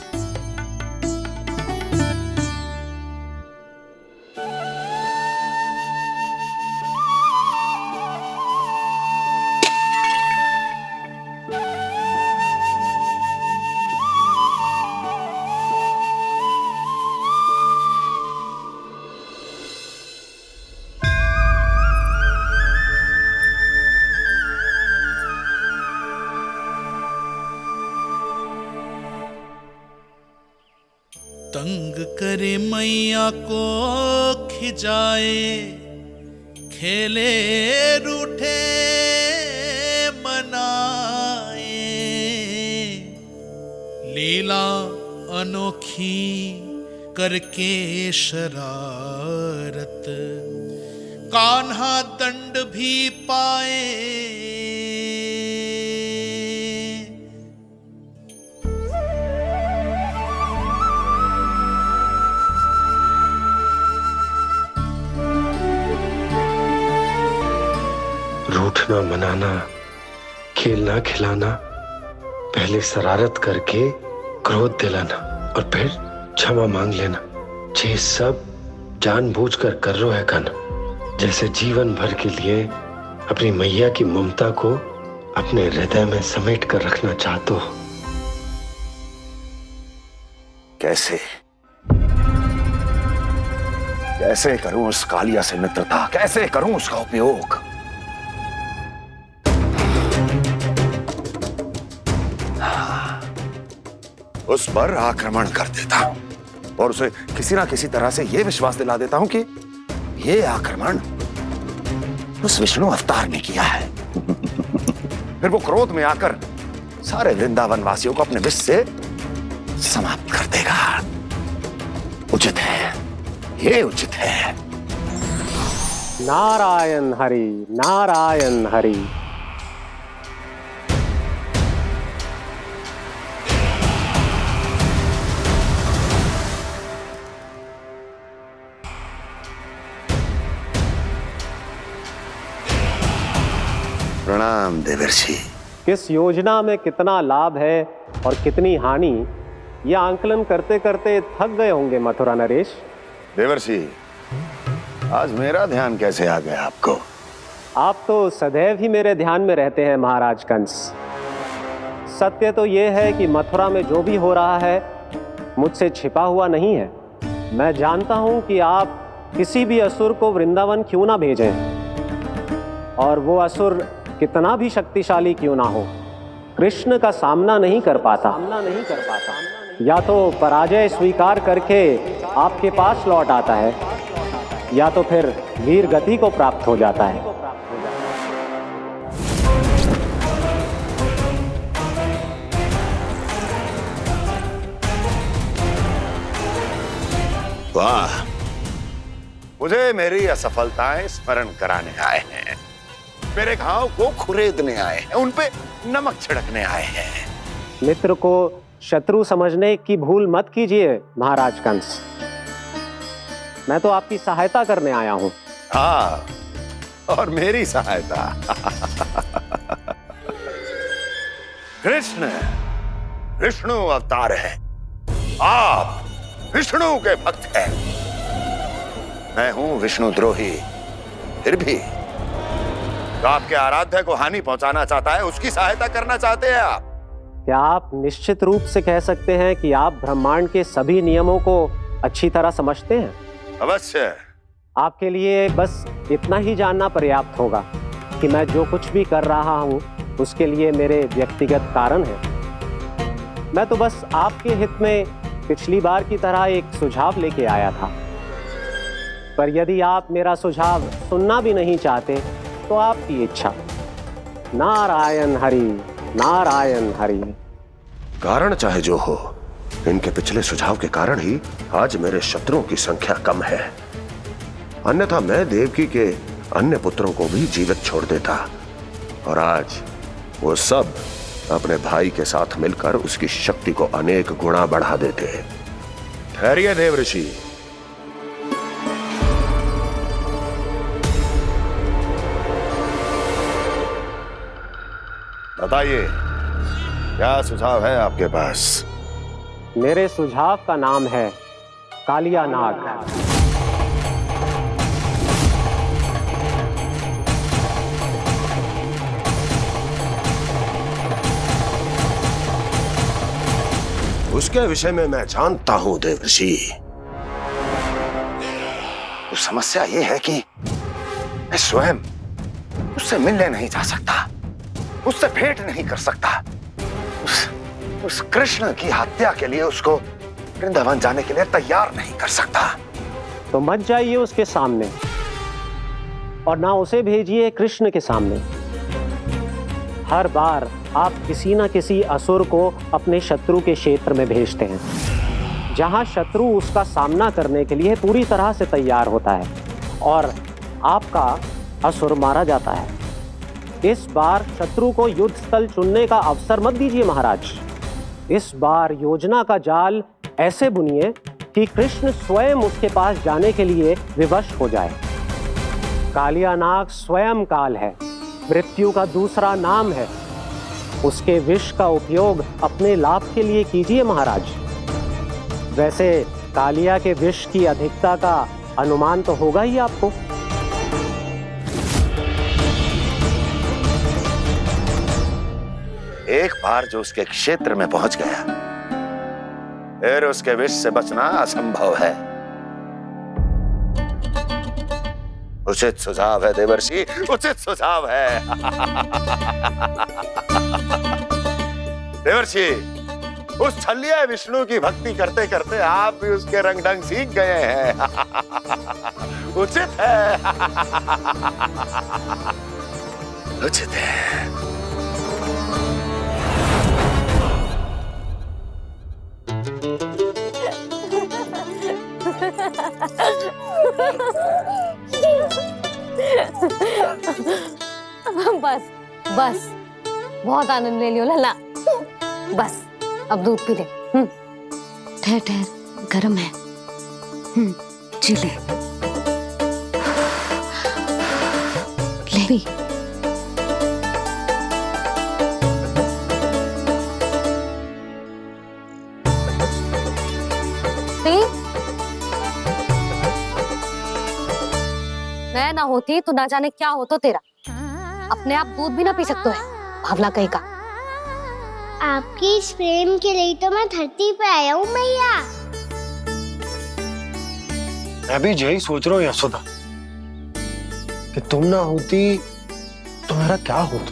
S12: तंग करे मैया को खिजाए, खेले रूठे मनाए, लीला अनोखी करके शरारत, कान्हा दंड भी पाए।
S16: रूठना मनाना, खेलना खिलाना, पहले शरारत करके क्रोध दिलाना और फिर क्षमा मांग लेना, ये सब जानबूझकर कर रहे है कान्हा। जैसे जीवन भर के लिए अपनी मैया की ममता को अपने हृदय में समेट कर रखना चाहते हो।
S10: कैसे कैसे करूं उस कालिया से मित्रता, कैसे करूं उसका उपयोग? उस पर आक्रमण कर देता हूं और उसे किसी ना किसी तरह से यह विश्वास दिला देता हूं कि यह आक्रमण उस विष्णु अवतार ने किया है। फिर वो क्रोध में आकर सारे वृंदावन वासियों को अपने विष से समाप्त कर देगा। उचित है, ये उचित है।
S14: नारायण हरि, नारायण हरि।
S10: प्रणाम देवर्षि।
S14: किस योजना में कितना लाभ है और कितनी हानि, यह आंकलन करते करते थक गए होंगे मथुरा नरेश।
S10: देवर्षि, आज मेरा ध्यान कैसे आ गया आपको?
S14: आप तो सदैव ही मेरे ध्यान में रहते हैं महाराज कंस। सत्य तो यह है कि मथुरा में जो भी हो रहा है मुझसे छिपा हुआ नहीं है। मैं जानता हूं कि आप किसी भी असुर को वृंदावन क्यों ना भेजें, और वो असुर कितना भी शक्तिशाली क्यों ना हो, कृष्ण का सामना नहीं कर पाता। या तो पराजय स्वीकार करके आपके पास लौट आता है, या तो फिर वीर गति को प्राप्त हो जाता है।
S10: वाह, मुझे मेरी असफलताएं स्मरण कराने आए हैं, मेरे घाव को खुरेदने आए हैं, उन पे नमक छिड़कने आए हैं।
S14: मित्र को शत्रु समझने की भूल मत कीजिए महाराज कंस। मैं तो आपकी सहायता करने आया हूं।
S10: हाँ, और मेरी सहायता। कृष्ण विष्णु अवतार है, आप विष्णु के भक्त हैं। मैं हूं विष्णु द्रोही, फिर भी तो आपके आराध्य को हानि पहुंचाना चाहता है, उसकी सहायता करना चाहते हैं आप।
S14: क्या आप निश्चित रूप से कह सकते हैं कि आप ब्रह्मांड के सभी नियमों को अच्छी तरह समझते हैं?
S10: अवश्य।
S14: आपके लिए बस इतना ही जानना पर्याप्त होगा कि मैं जो कुछ भी कर रहा हूं उसके लिए मेरे व्यक्तिगत कारण है। मैं तो बस आपके हित में पिछली बार की तरह एक सुझाव लेके आया था, पर यदि आप मेरा सुझाव सुनना भी नहीं चाहते तो आपकी इच्छा। नारायण हरि, नारायण हरि।
S10: कारण चाहे जो हो, इनके पिछले सुझाव के कारण ही आज मेरे शत्रुओं की संख्या कम है। अन्यथा मैं देवकी के अन्य पुत्रों को भी जीवित छोड़ देता, और आज वो सब अपने भाई के साथ मिलकर उसकी शक्ति को अनेक गुणा बढ़ा देते। ठहरिए देवऋषि। बताइए, क्या सुझाव है आपके पास?
S14: मेरे सुझाव का नाम है कालिया नाग।
S10: उसके विषय में मैं जानता हूं देवर्षि। तो समस्या यह है कि मैं स्वयं उससे मिलने नहीं जा सकता, उससे भेंट नहीं कर सकता। उस कृष्ण की हत्या के लिए उसको वृंदावन जाने के लिए तैयार नहीं कर सकता।
S14: तो मत जाइए उसके सामने, और ना उसे भेजिए कृष्ण के सामने। हर बार आप किसी न किसी असुर को अपने शत्रु के क्षेत्र में भेजते हैं, जहां शत्रु उसका सामना करने के लिए पूरी तरह से तैयार होता है और आपका असुर मारा जाता है। इस बार शत्रु को युद्ध स्थल चुनने का अवसर मत दीजिए महाराज। इस बार योजना का जाल ऐसे बुनिए कि कृष्ण स्वयं उसके पास जाने के लिए विवश हो जाए। कालिया नाग स्वयं काल है, मृत्यु का दूसरा नाम है। उसके विष का उपयोग अपने लाभ के लिए कीजिए महाराज। वैसे कालिया के विष की अधिकता का अनुमान तो होगा ही आपको।
S10: एक बार जो उसके क्षेत्र में पहुंच गया, फिर उसके विष से बचना असंभव है। उचित सुझाव है देवर्षि, उचित सुझाव है। देवर्षि, उस छलिया विष्णु की भक्ति करते करते आप भी उसके रंग ढंग सीख गए हैं। उचित है। उचित है।
S3: बस बस, बहुत आनंद ले लियो लल्ला। बस अब दूध पी ले।
S2: ठहर ठहर, गर्म है। जी ले। ले।
S3: मैं ना होती तो ना जाने क्या होता तेरा। अपने आप दूध भी ना पी सकते है, भावला कहीं का।
S5: आपकी इस प्रेम के लिए तो मैं धरती पे आया हूँ मैया।
S6: मैं भी यही सोच रहा हूँ यशोदा कि तुम ना होती तो मेरा क्या होता।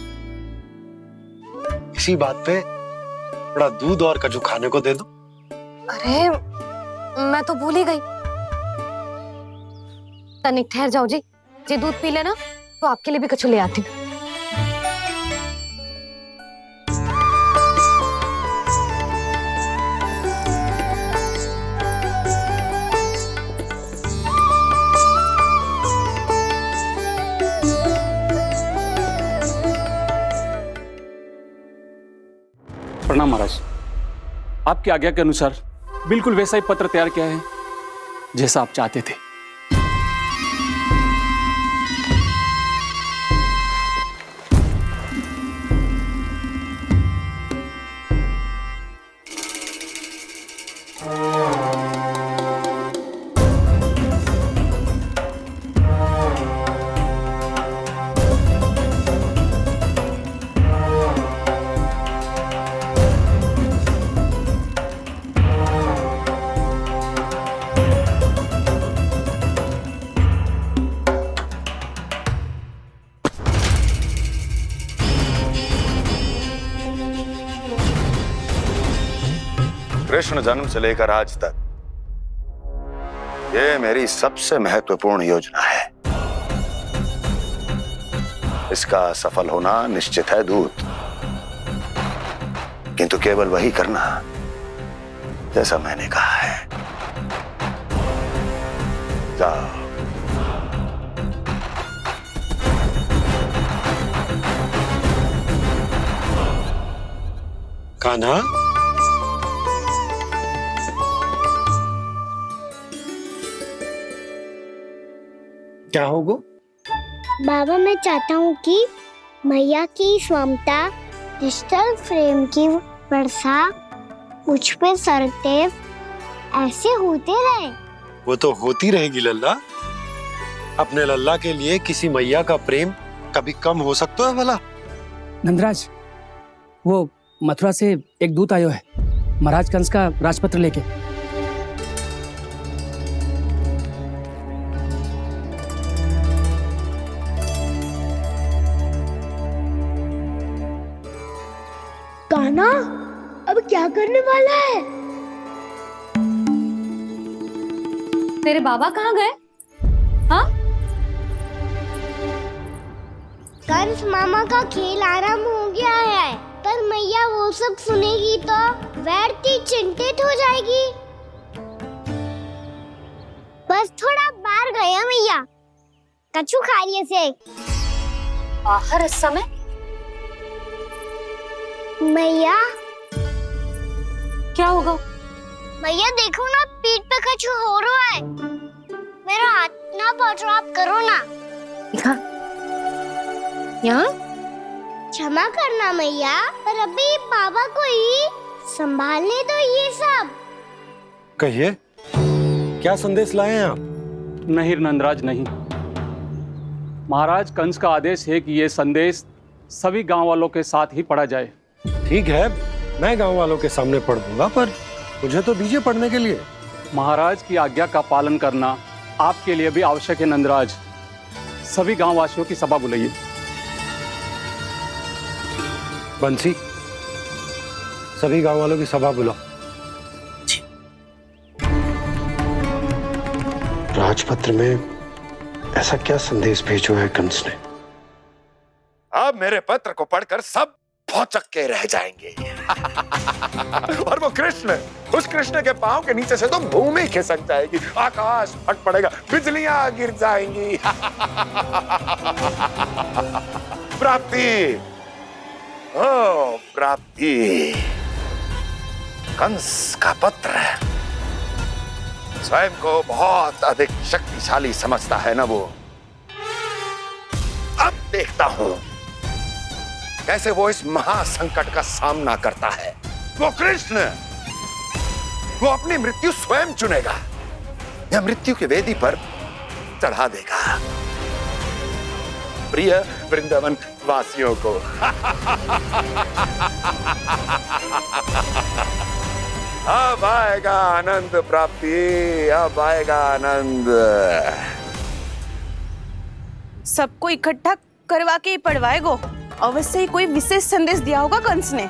S6: इसी बात पे थोड़ा दूध और कजू खाने को दे दो।
S3: अरे मैं तो भूल ही गई। तनिक ठहर जाओ जी, दूध पी लेना तो आपके लिए भी कछु ले आती हूँ।
S17: प्रणाम महाराज। आपकी आज्ञा के अनुसार बिल्कुल वैसा ही पत्र तैयार किया है जैसा आप चाहते थे।
S10: कृष्ण जन्म से लेकर आज तक ये मेरी सबसे महत्वपूर्ण योजना है। इसका सफल होना निश्चित है दूत, किंतु केवल वही करना जैसा मैंने कहा है। जाओ।
S6: कान्हा, क्या होगा?
S5: बाबा मैं चाहता हूँ कि मैया की ममता क्रिस्टल फ्रेम की वर्षा मुझ पे सरतेव ऐसे होते रहे।
S6: वो तो होती रहेगी लल्ला। अपने लल्ला के लिए किसी मैया का प्रेम कभी कम हो सकता है भला?
S18: नंदराज, वो मथुरा से एक दूत आयो है महाराज कंस का राजपत्र लेके।
S5: कान्हा अब क्या करने वाला है?
S3: तेरे बाबा कहाँ गए? हाँ?
S5: कंस मामा का खेल आरंभ हो गया है, पर मैया वो सब सुनेगी तो व्यर्थी चिंतित हो जाएगी। बस थोड़ा बाहर गया मैया, कछु खा लिये से।
S3: बाहर इस समय?
S5: मैया
S3: क्या होगा?
S5: मैया देखो ना, पीठ पे कुछ हो रहा है। मेरा हाथ ना पकड़ो, आप करो ना।
S3: यहाँ?
S5: क्षमा करना मैया, पर अभी बाबा को ही संभालने दो ये सब।
S6: कहिए, क्या संदेश लाए हैं आप?
S17: नहीं नंदराज नहीं। महाराज कंस का आदेश है कि ये संदेश सभी गांव वालों के साथ ही पढ़ा जाए।
S6: ठीक है, मैं गांव वालों के सामने पढ़ दूंगा, पर मुझे तो दीजिए पढ़ने के लिए।
S17: महाराज की आज्ञा का पालन करना आपके लिए भी आवश्यक है नंदराज। सभी गांव वासियों की सभा बुलाइए।
S6: बंसी, सभी गांव वालों की सभा बुलाओ। राजपत्र में ऐसा क्या संदेश भेजो है कंस ने?
S10: अब मेरे पत्र को पढ़कर सब भौचक के रह जाएंगे। और वो कृष्ण, उस कृष्ण के पांव के नीचे से तो भूमि खिसक जाएगी, आकाश फट पड़ेगा, बिजलियां गिर जाएंगी। प्राप्ति, ओ प्राप्ति, कंस का पत्र स्वयं को बहुत अधिक शक्तिशाली समझता है ना वो। अब देखता हूं कैसे वो इस महासंकट का सामना करता है। वो कृष्ण, वो अपनी मृत्यु स्वयं चुनेगा या मृत्यु की वेदी पर चढ़ा देगा प्रिय वृंदावन वासियों को। अब आएगा आनंद प्राप्ति, अब आएगा आनंद।
S19: सबको इकट्ठा करवा के ही पढ़वाएगो। अवश्य ही कोई विशेष संदेश दिया होगा कंस ने।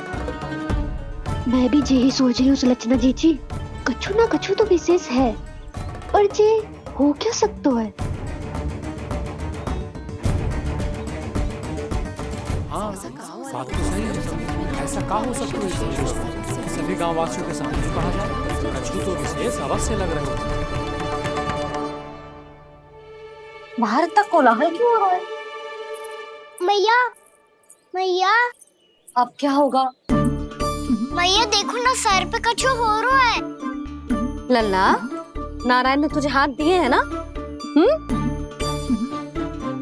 S5: मैं भी यही सोच रही हूँ सुलक्षणा जी, कछु ना कछु तो विशेष है, पर जे हो क्या सकता है?
S13: हाँ, बात तो सही है। ऐसा क्या हो सकता है? सभी गांव वासियों के सामने पढ़ा जाए, कछु तो विशेष अवश्य लग रहे हो।
S3: बाहर तक कोलाहल क्यों हो रहा है?
S5: मैया, मैया,
S3: अब क्या होगा?
S5: मैया देखो ना, सर पे कछु हो रहा है।
S3: लल्ला, नारायण ने तुझे हाथ दिए हैं ना?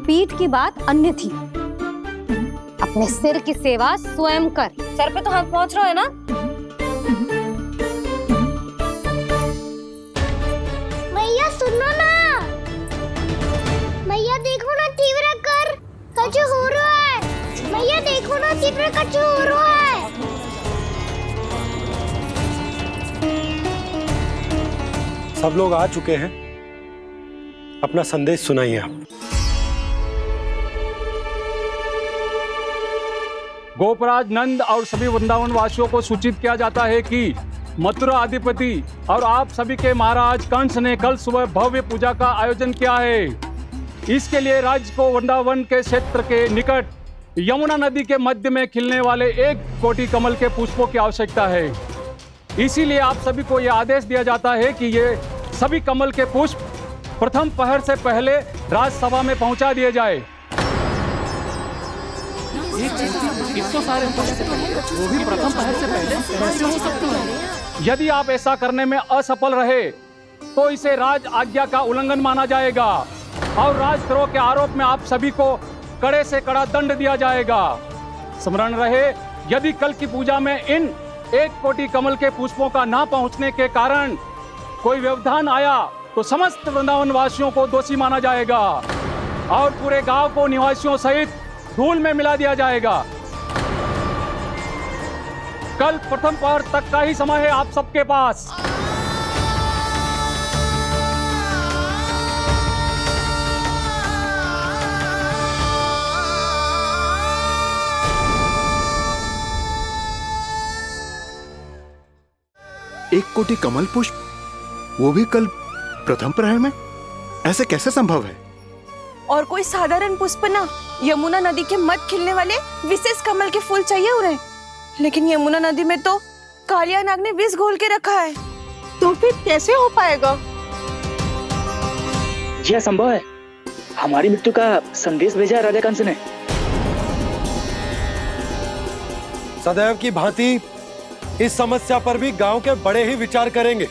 S3: पीठ की बात अन्य थी। अपने सिर की सेवा स्वयं कर। सर पे तो हाथ पहुंच रहा है ना?
S5: मैया सुनो ना, मैया देखो ना, तीव्र कर, कछु हो रहा है। मैया देखो ना, तीव्र कछु हो रहा है।
S6: सब लोग आ चुके हैं, अपना संदेश सुनाइए आप।
S17: गोपराज नंद और सभी वृंदावन वासियों को सूचित किया जाता है कि मथुरा अधिपति और आप सभी के महाराज कंस ने कल सुबह भव्य पूजा का आयोजन किया है। इसके लिए राज्य को वृंदावन के क्षेत्र के निकट यमुना नदी के मध्य में खिलने वाले 1 कोटि कमल के पुष्पों की आवश्यकता है। इसीलिए आप सभी को यह आदेश दिया जाता है कि ये सभी कमल के पुष्प प्रथम पहर से पहले राजसभा में पहुंचा दिए जाए।
S13: इतने सारे वो भी प्रथम पहर से पहले कैसे हो सकते हैं?
S17: यदि आप ऐसा करने में असफल रहे तो इसे राज आज्ञा का उल्लंघन माना जाएगा और राजद्रोह के आरोप में आप सभी को कड़े से कड़ा दंड दिया जाएगा। स्मरण रहे, यदि कल की पूजा में इन 1 कोटि कमल के पुष्पों का ना पहुंचने के कारण कोई व्यवधान आया तो समस्त वृंदावन वासियों को दोषी माना जाएगा और पूरे गांव को निवासियों सहित धूल में मिला दिया जाएगा। कल प्रथम पहर तक का ही समय है आप सबके पास।
S9: एक कोटि कमल पुष्प, वो भी कल प्रथम प्रहर में? ऐसे कैसे संभव है?
S19: और कोई साधारण पुष्प ना, यमुना नदी के मध्य खिलने वाले विशेष कमल के फूल चाहिए उन्हें। लेकिन यमुना नदी में तो कालिया नाग ने विष घोल के रखा है, तो फिर कैसे हो पाएगा?
S18: जी संभव है। हमारी मृत्यु का संदेश भेजा है राजा कंस ने।
S6: सदैव की भांति इस समस्या पर भी गांव के बड़े ही विचार करेंगे।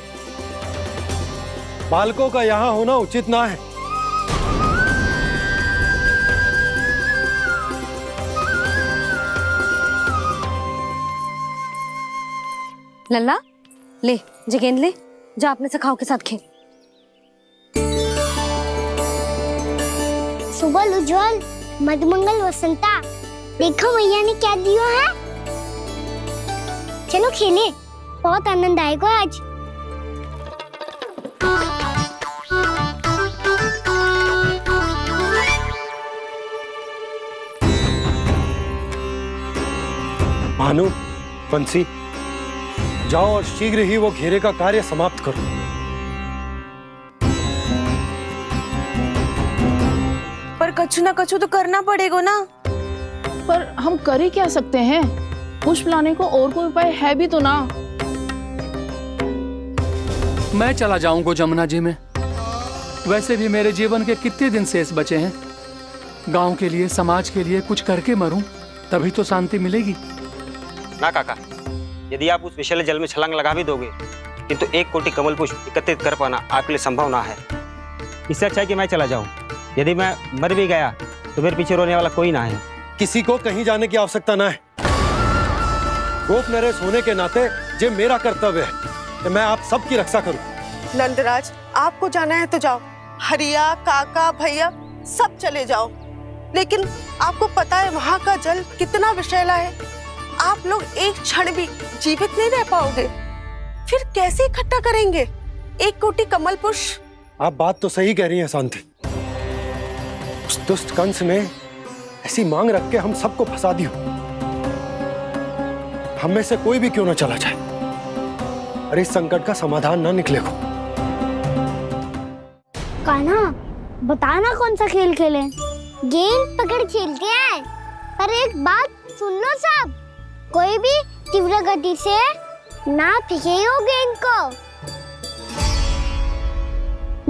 S6: बालकों का यहाँ होना उचित ना है।
S3: लल्ला, ले गेंद ले, जा अपने सखाओं के साथ खेल।
S5: सुबह उज्जवल, मधुमंगल वसंता, देखो मैया ने क्या दिया है। चलो खेले, बहुत आनंद आएगा आज।
S6: भानु, बंसी, जाओ और शीघ्र ही वो घेरे का कार्य समाप्त करो।
S19: पर कछु ना कछु तो करना पड़ेगा ना।
S4: पर हम कर ही क्या सकते हैं? पुष्प लाने को और कोई उपाय है भी तो ना।
S13: मैं चला जाऊंगा जमुना जी में। वैसे भी मेरे जीवन के कितने दिन शेष बचे हैं। गांव के लिए, समाज के लिए कुछ करके मरूं, तभी तो शांति मिलेगी।
S20: ना काका, यदि आप उस विषैले जल में छलांग लगा भी दोगे, किंतु 1 कोटि कमल पुष्प एकत्रित कर पाना आपके लिए संभव ना है। इससे अच्छा है कि मैं चला जाऊं। यदि मैं मर भी गया तो मेरे पीछे रोने वाला कोई ना है।
S6: किसी को कहीं जाने की आवश्यकता ना है। गोप नरेश होने के नाते ये मेरा कर्तव्य है कि मैं आप सबकी रक्षा करूं।
S2: नंदराज, आपको जाना है तो जाओ। हरिया, काका, भैया सब चले जाओ। लेकिन आपको पता है वहाँ का जल कितना विषैला है। आप लोग एक क्षण भी जीवित नहीं रह पाओगे। फिर कैसे इकट्ठा करेंगे 1 कोटि कमल पुष्प?
S6: आप बात तो सही कह रही हैं शांति। उस दुष्ट कंस ने ऐसी मांग रख के हम सबको फंसा दिया। हम में से कोई भी क्यों ना चला जाए और इस संकट का समाधान ना निकले को।
S5: कान्हा, बताना कौन सा खेल खेलें? गेंद पकड़ खेलते हैं। पर एक बात सुन लो सब, कोई भी तीव्र गति से ना फेंकेगा गेंद को।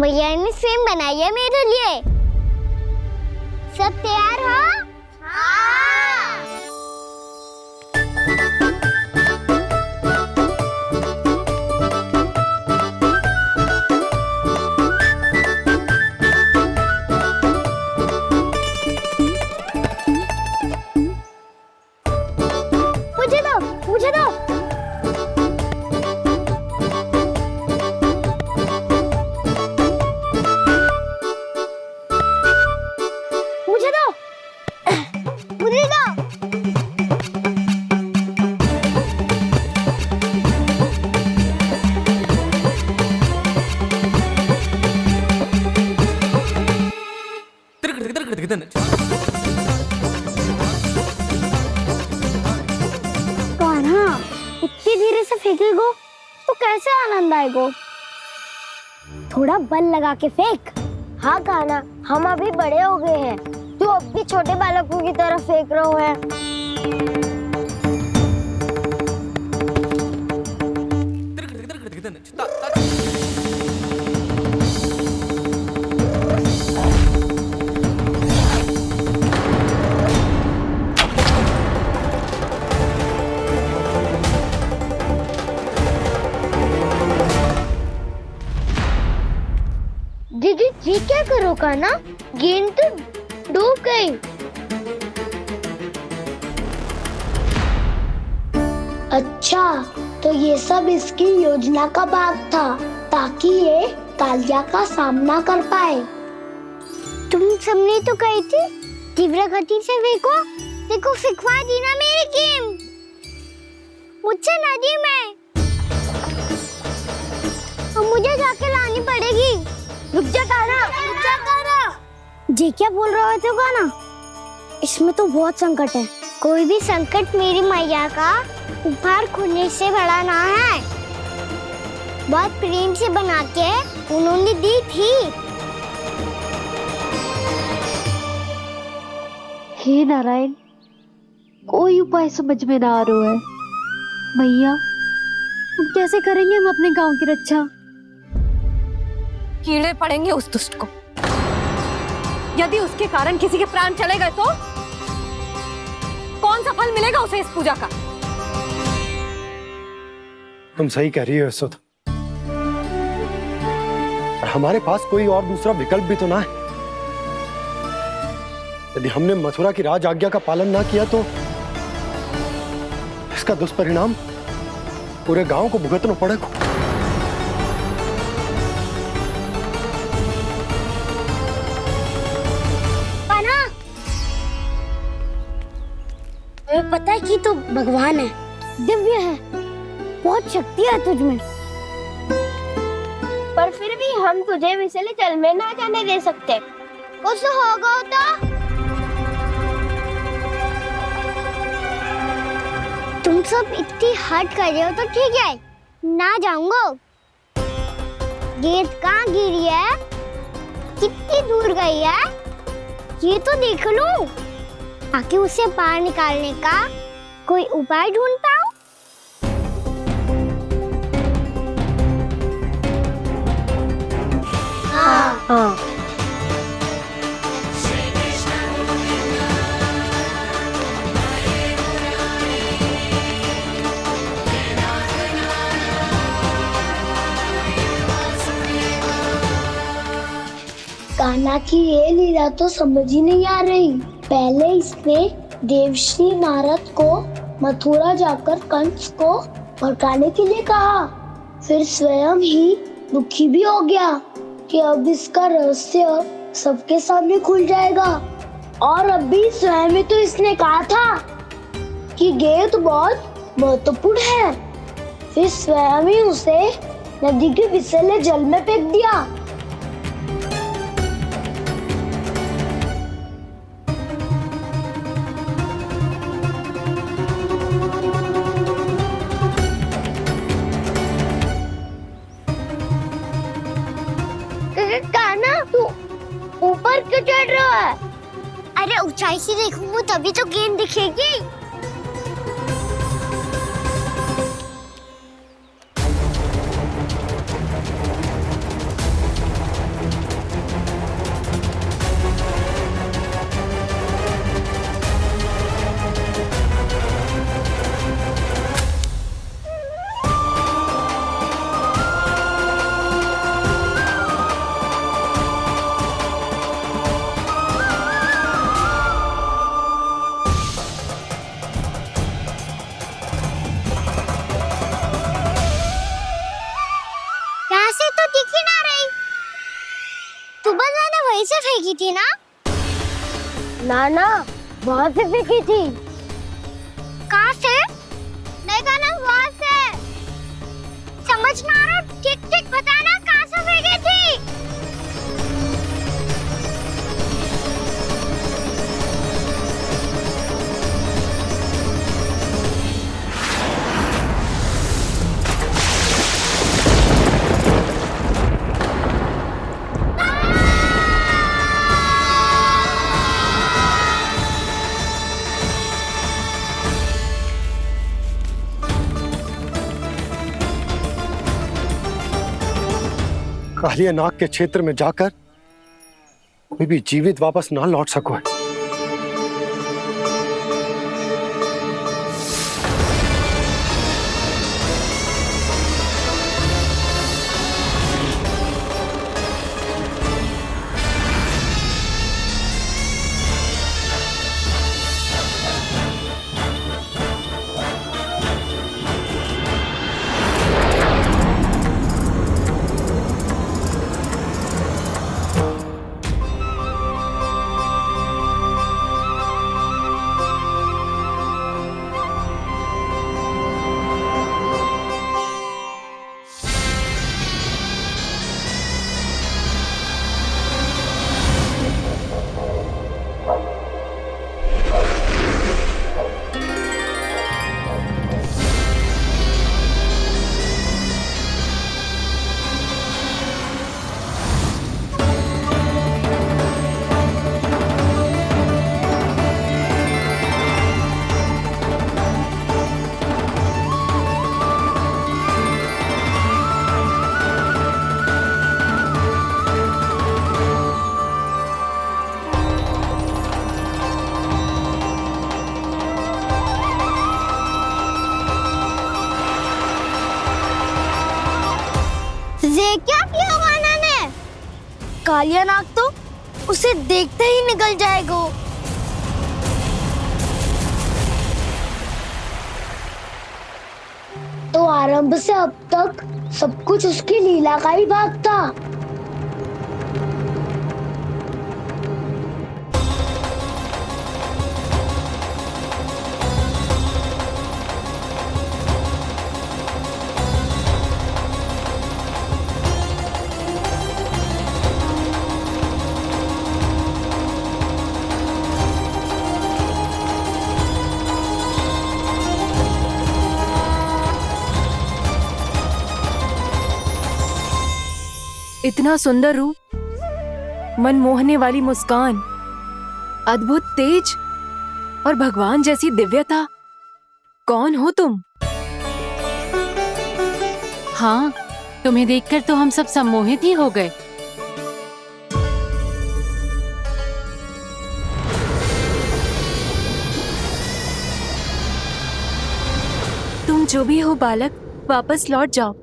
S5: भैया ने फ्रेम बनाई है मेरे लिए। सब तैयार हो? हाँ। मुझे दो, मुझे दो। मुझे दो, मुझे दो। कान्हा, इतनी धीरे से फेंकेगो तो कैसे आनंद आएगो? थोड़ा बल लगा के फेंक। हाँ कान्हा, हम अभी बड़े हो गए हैं, तू अब भी छोटे बालकों की तरह फेंक रहा है। दीदी जी क्या करो कान्हा? गेंद तो डूब गई। अच्छा, तो ये सब इसकी योजना का भाग था ताकि ये कालिया का सामना कर पाए। तुम सबने तो कही थी तीव्र गति से फेंको। देखो फिकवा दी ना मेरी गेम। मुझसे नदी में। अब मुझे जाके लानी पड़ेगी। रुक जा कान्हा, रुक जा कान्हा। जी क्या बोल रहे थे कान्हा? इसमें तो बहुत संकट है। कोई भी संकट मेरी मैया का उपहार खोने से बड़ा ना है। बहुत प्रेम से बना के उन्होंने दी थी।
S15: हे नारायण, कोई उपाय समझ में ना आ रहा है। भैया, अब कैसे करेंगे हम अपने गांव की रक्षा?
S3: कीड़े पड़ेंगे उस दुष्ट को। यदि उसके कारण किसी के प्राण चले गए तो कौन सा फल मिलेगा उसे इस पूजा का?
S6: तुम सही कह रही हो यशोदा। और हमारे पास कोई और दूसरा विकल्प भी तो ना है। यदि हमने मथुरा की राज आज्ञा का पालन ना किया तो इसका दुष्परिणाम पूरे गांव को भुगतना पड़ेगा।
S5: हमें पता है कि तू भगवान है, दिव्य है, बहुत शक्ति है तुझमें।
S7: पर फिर भी हम तुझे विषैले जल में ना जाने दे सकते। कुछ होगा तो?
S5: तुम सब इतनी हट कर रहे हो तो ठीक है, ना जाऊंगा। गेंद कहाँ गिरी है, कितनी दूर गई है, ये तो देख लूं, ताकि उसे बाहर निकालने का कोई उपाय ढूंढ पाऊं। हाँ। कान्हा की ये लीला तो समझ ही नहीं आ रही। पहले इसने देवश्री नारद को मथुरा जाकर कंस को भड़काने के लिए कहा, फिर स्वयं ही दुखी भी हो गया कि अब इसका रहस्य सबके सामने खुल जाएगा। और अभी स्वयं ही तो इसने कहा था कि गेंद बहुत महत्वपूर्ण है, फिर स्वयं ही उसे नदी के विसले जल में फेंक दिया। कान्हा, तू ऊपर क्यों चढ़ रहा है? अरे ऊंचाई से देखूंगा तभी तो गेंद दिखेगी। से फेंकी थी ना? ना, वहाँ से फेंकी थी। कहाँ से? नहीं कहना वहाँ से। समझ ना रहा, ठीक बताना कहाँ से फेंकी थी?
S6: कालिया नाग के क्षेत्र में जाकर कोई भी जीवित वापस ना लौट सको है। क्या किया कान्हा ने? कालिया नाग तो उसे देखते ही निकल जाएगा। तो आरंभ से अब तक सब कुछ उसकी लीला का ही भाग था।
S3: इतना सुंदर रूप, मन मोहने वाली मुस्कान, अद्भुत तेज और भगवान जैसी दिव्यता। कौन हो तुम?
S21: हाँ, तुम्हें देखकर तो हम सब सम्मोहित ही हो गए।
S3: तुम जो भी हो बालक, वापस लौट जाओ।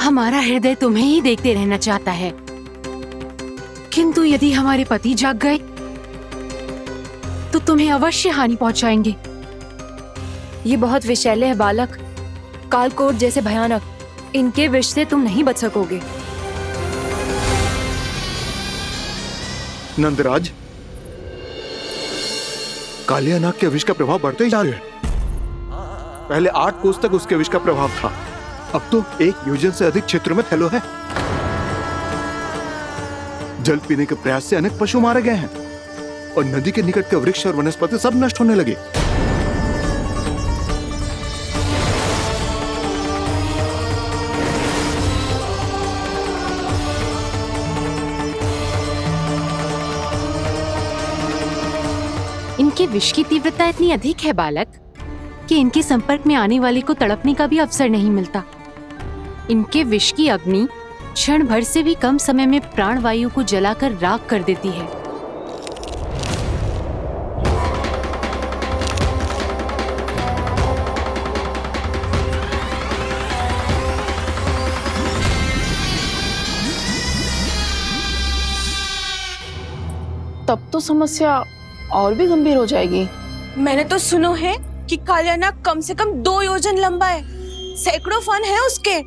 S21: हमारा हृदय तुम्हें ही देखते रहना चाहता है, किंतु यदि हमारे पति जाग गए तो तुम्हें अवश्य हानि पहुंचाएंगे।
S3: ये बहुत विषैले है बालक, कालकोट जैसे भयानक। इनके विष से तुम नहीं बच सकोगे।
S22: नंदराज, कालिया नाग के विष का प्रभाव बढ़ते ही जा रहा है। पहले 8 कोस तक उसके विष का प्रभाव था, अब तो 1 योजन से अधिक क्षेत्र में फैलो है। जल पीने के प्रयास से अनेक पशु मारे गए हैं और नदी के निकट के वृक्ष और वनस्पति सब नष्ट होने लगे।
S21: इनके विष की तीव्रता इतनी अधिक है बालक कि इनके संपर्क में आने वाले को तड़पने का भी अवसर नहीं मिलता। इनके विष की अग्नि क्षण भर से भी कम समय में प्राणवायु को जलाकर राख कर देती है।
S4: तब तो समस्या और भी गंभीर हो जाएगी।
S19: मैंने तो सुनो है कि कालिया नाग कम से कम 2 योजन लंबा है, सैकड़ों फन है उसके।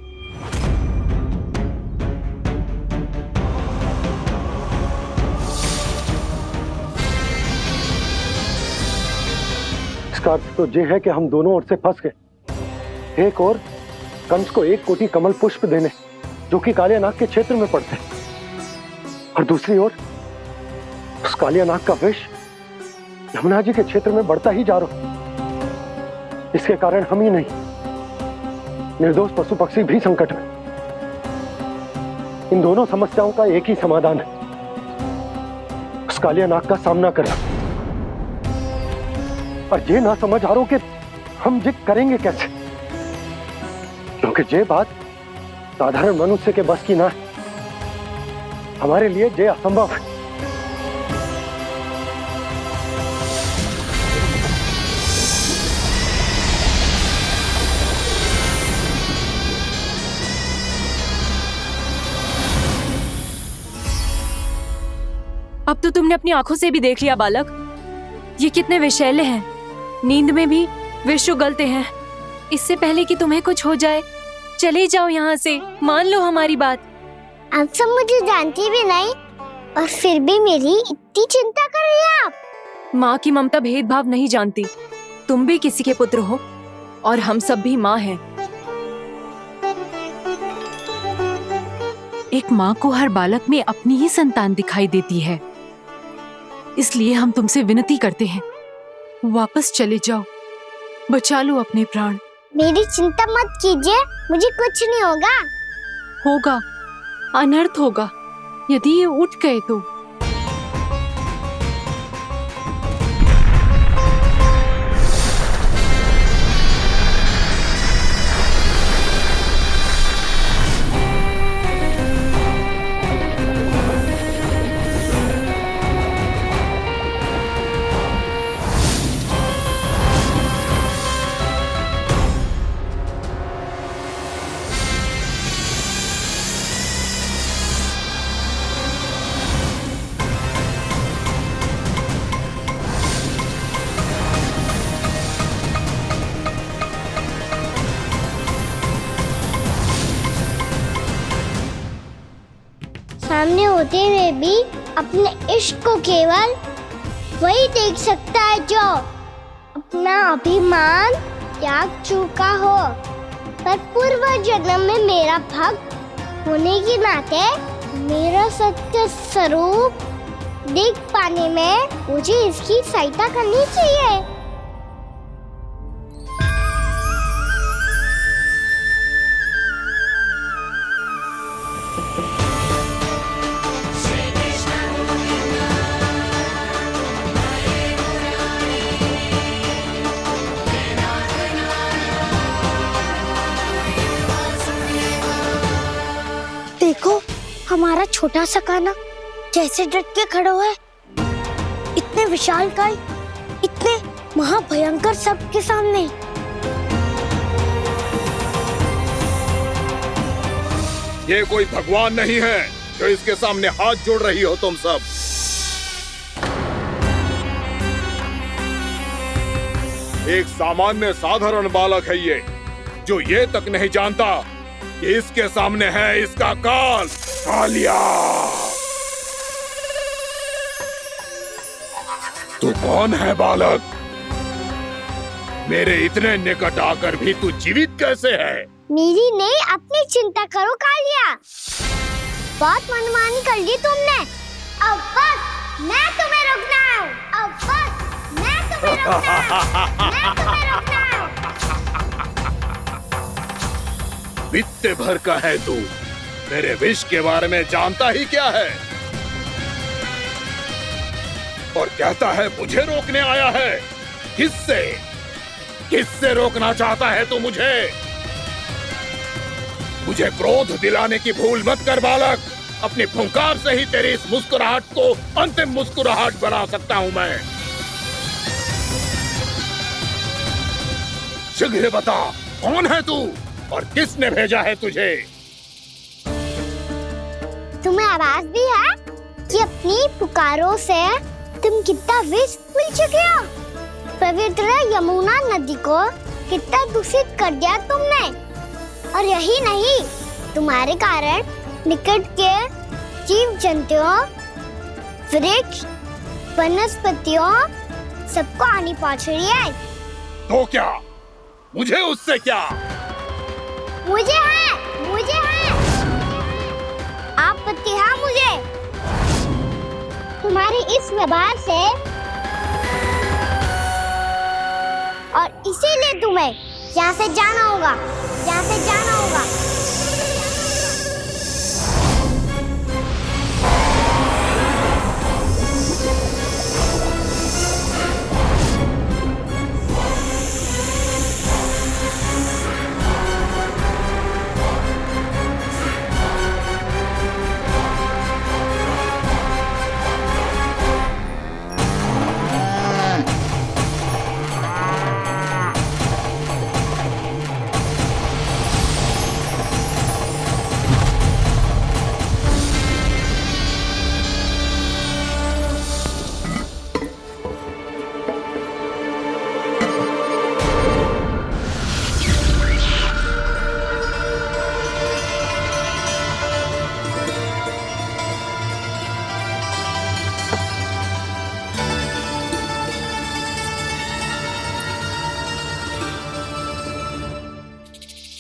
S6: इसका अर्थ तो ये है कि हम दोनों ओर से फंस गए। एक और कंस को 1 कोटि कमल पुष्प देने जो कि कालिया नाग के क्षेत्र में पड़ते हैं, और दूसरी ओर उस कालिया नाग का विष यमुना जी के क्षेत्र में बढ़ता ही जा रहा। इसके कारण हम ही नहीं, निर्दोष पशु पक्षी भी संकट में। इन दोनों समस्याओं का एक ही समाधान है, उस कालिया नाग का सामना करना। और ये ना समझ आ रहा कि हम ये करेंगे कैसे, क्योंकि ये बात साधारण मनुष्य के बस की ना है। हमारे लिए ये असंभव है।
S3: अब तो तुमने अपनी आंखों से भी देख लिया बालक, ये कितने विषैले हैं। नींद में भी विष उगलते हैं। इससे पहले कि तुम्हें कुछ हो जाए, चले जाओ यहाँ से, मान लो हमारी बात।
S5: आप सब मुझे जानती भी नहीं और फिर भी मेरी इतनी चिंता कर रही हैं आप।
S3: माँ की ममता भेदभाव नहीं जानती। तुम भी किसी के पुत्र हो और हम सब भी माँ हैं।
S21: एक माँ को हर बालक में अपनी ही संतान दिखाई देती है, इसलिए हम तुमसे विनती करते हैं, वापस चले जाओ, बचा लो अपने प्राण।
S5: मेरी चिंता मत कीजिए, मुझे कुछ नहीं होगा।
S21: होगा, अनर्थ होगा यदि ये उठ गए तो।
S5: सामने होते हुए भी अपने इश्क को केवल वही देख सकता है जो अपना अभिमान त्याग चुका हो। पर पूर्व जन्म में मेरा भक्त होने के नाते मेरा सत्य स्वरूप देख पाने में मुझे इसकी सहायता करनी चाहिए। हमारा छोटा सा कान्हा कैसे डट के खड़ा हुआ है, इतने विशालकाय, इतने महाभयंकर सबके सामने।
S22: ये कोई भगवान नहीं है जो इसके सामने हाथ जोड़ रही हो तुम सब। एक सामान्य साधारण बालक है ये, जो ये तक नहीं जानता कि इसके सामने है इसका काल, कालिया। तू कौन है बालक? मेरे इतने निकट आकर भी तू जीवित कैसे है?
S5: मेरी नहीं, अपनी चिंता करो कालिया। बहुत मनमानी कर ली तुमने। अब बस मैं तुम्हें रोकना हूँ। अब बस मैं तुम्हें रोकना हूँ। मैं तुम्हें रोकना हूँ।
S22: बित्ते भर का है तू, मेरे विष के बारे में जानता ही क्या है? और कहता है मुझे रोकने आया है। किससे? किससे रोकना चाहता है तू मुझे? मुझे क्रोध दिलाने की भूल मत कर बालक। अपनी फुंकार से ही तेरी इस मुस्कुराहट को अंतिम मुस्कुराहट बना सकता हूं मैं। शीघ्र बता, कौन है तू और किसने भेजा है तुझे?
S5: तुम्हें आवाज भी है कि अपनी पुकारों से तुम कितना विष भूल चुके हो। पवित्र यमुना नदी को कितना दूषित कर दिया तुमने। और यही नहीं, तुम्हारे कारण निकट के जीव जंतुओं, वृक्ष, वनस्पतियों सबको हानि पहुंच रही है।
S22: तो क्या? मुझे उससे क्या?
S5: मुझे है आपत्ति है मुझे तुम्हारे इस व्यवहार से, और इसीलिए तुम्हें यहाँ से जाना होगा। यहाँ से जाना होगा।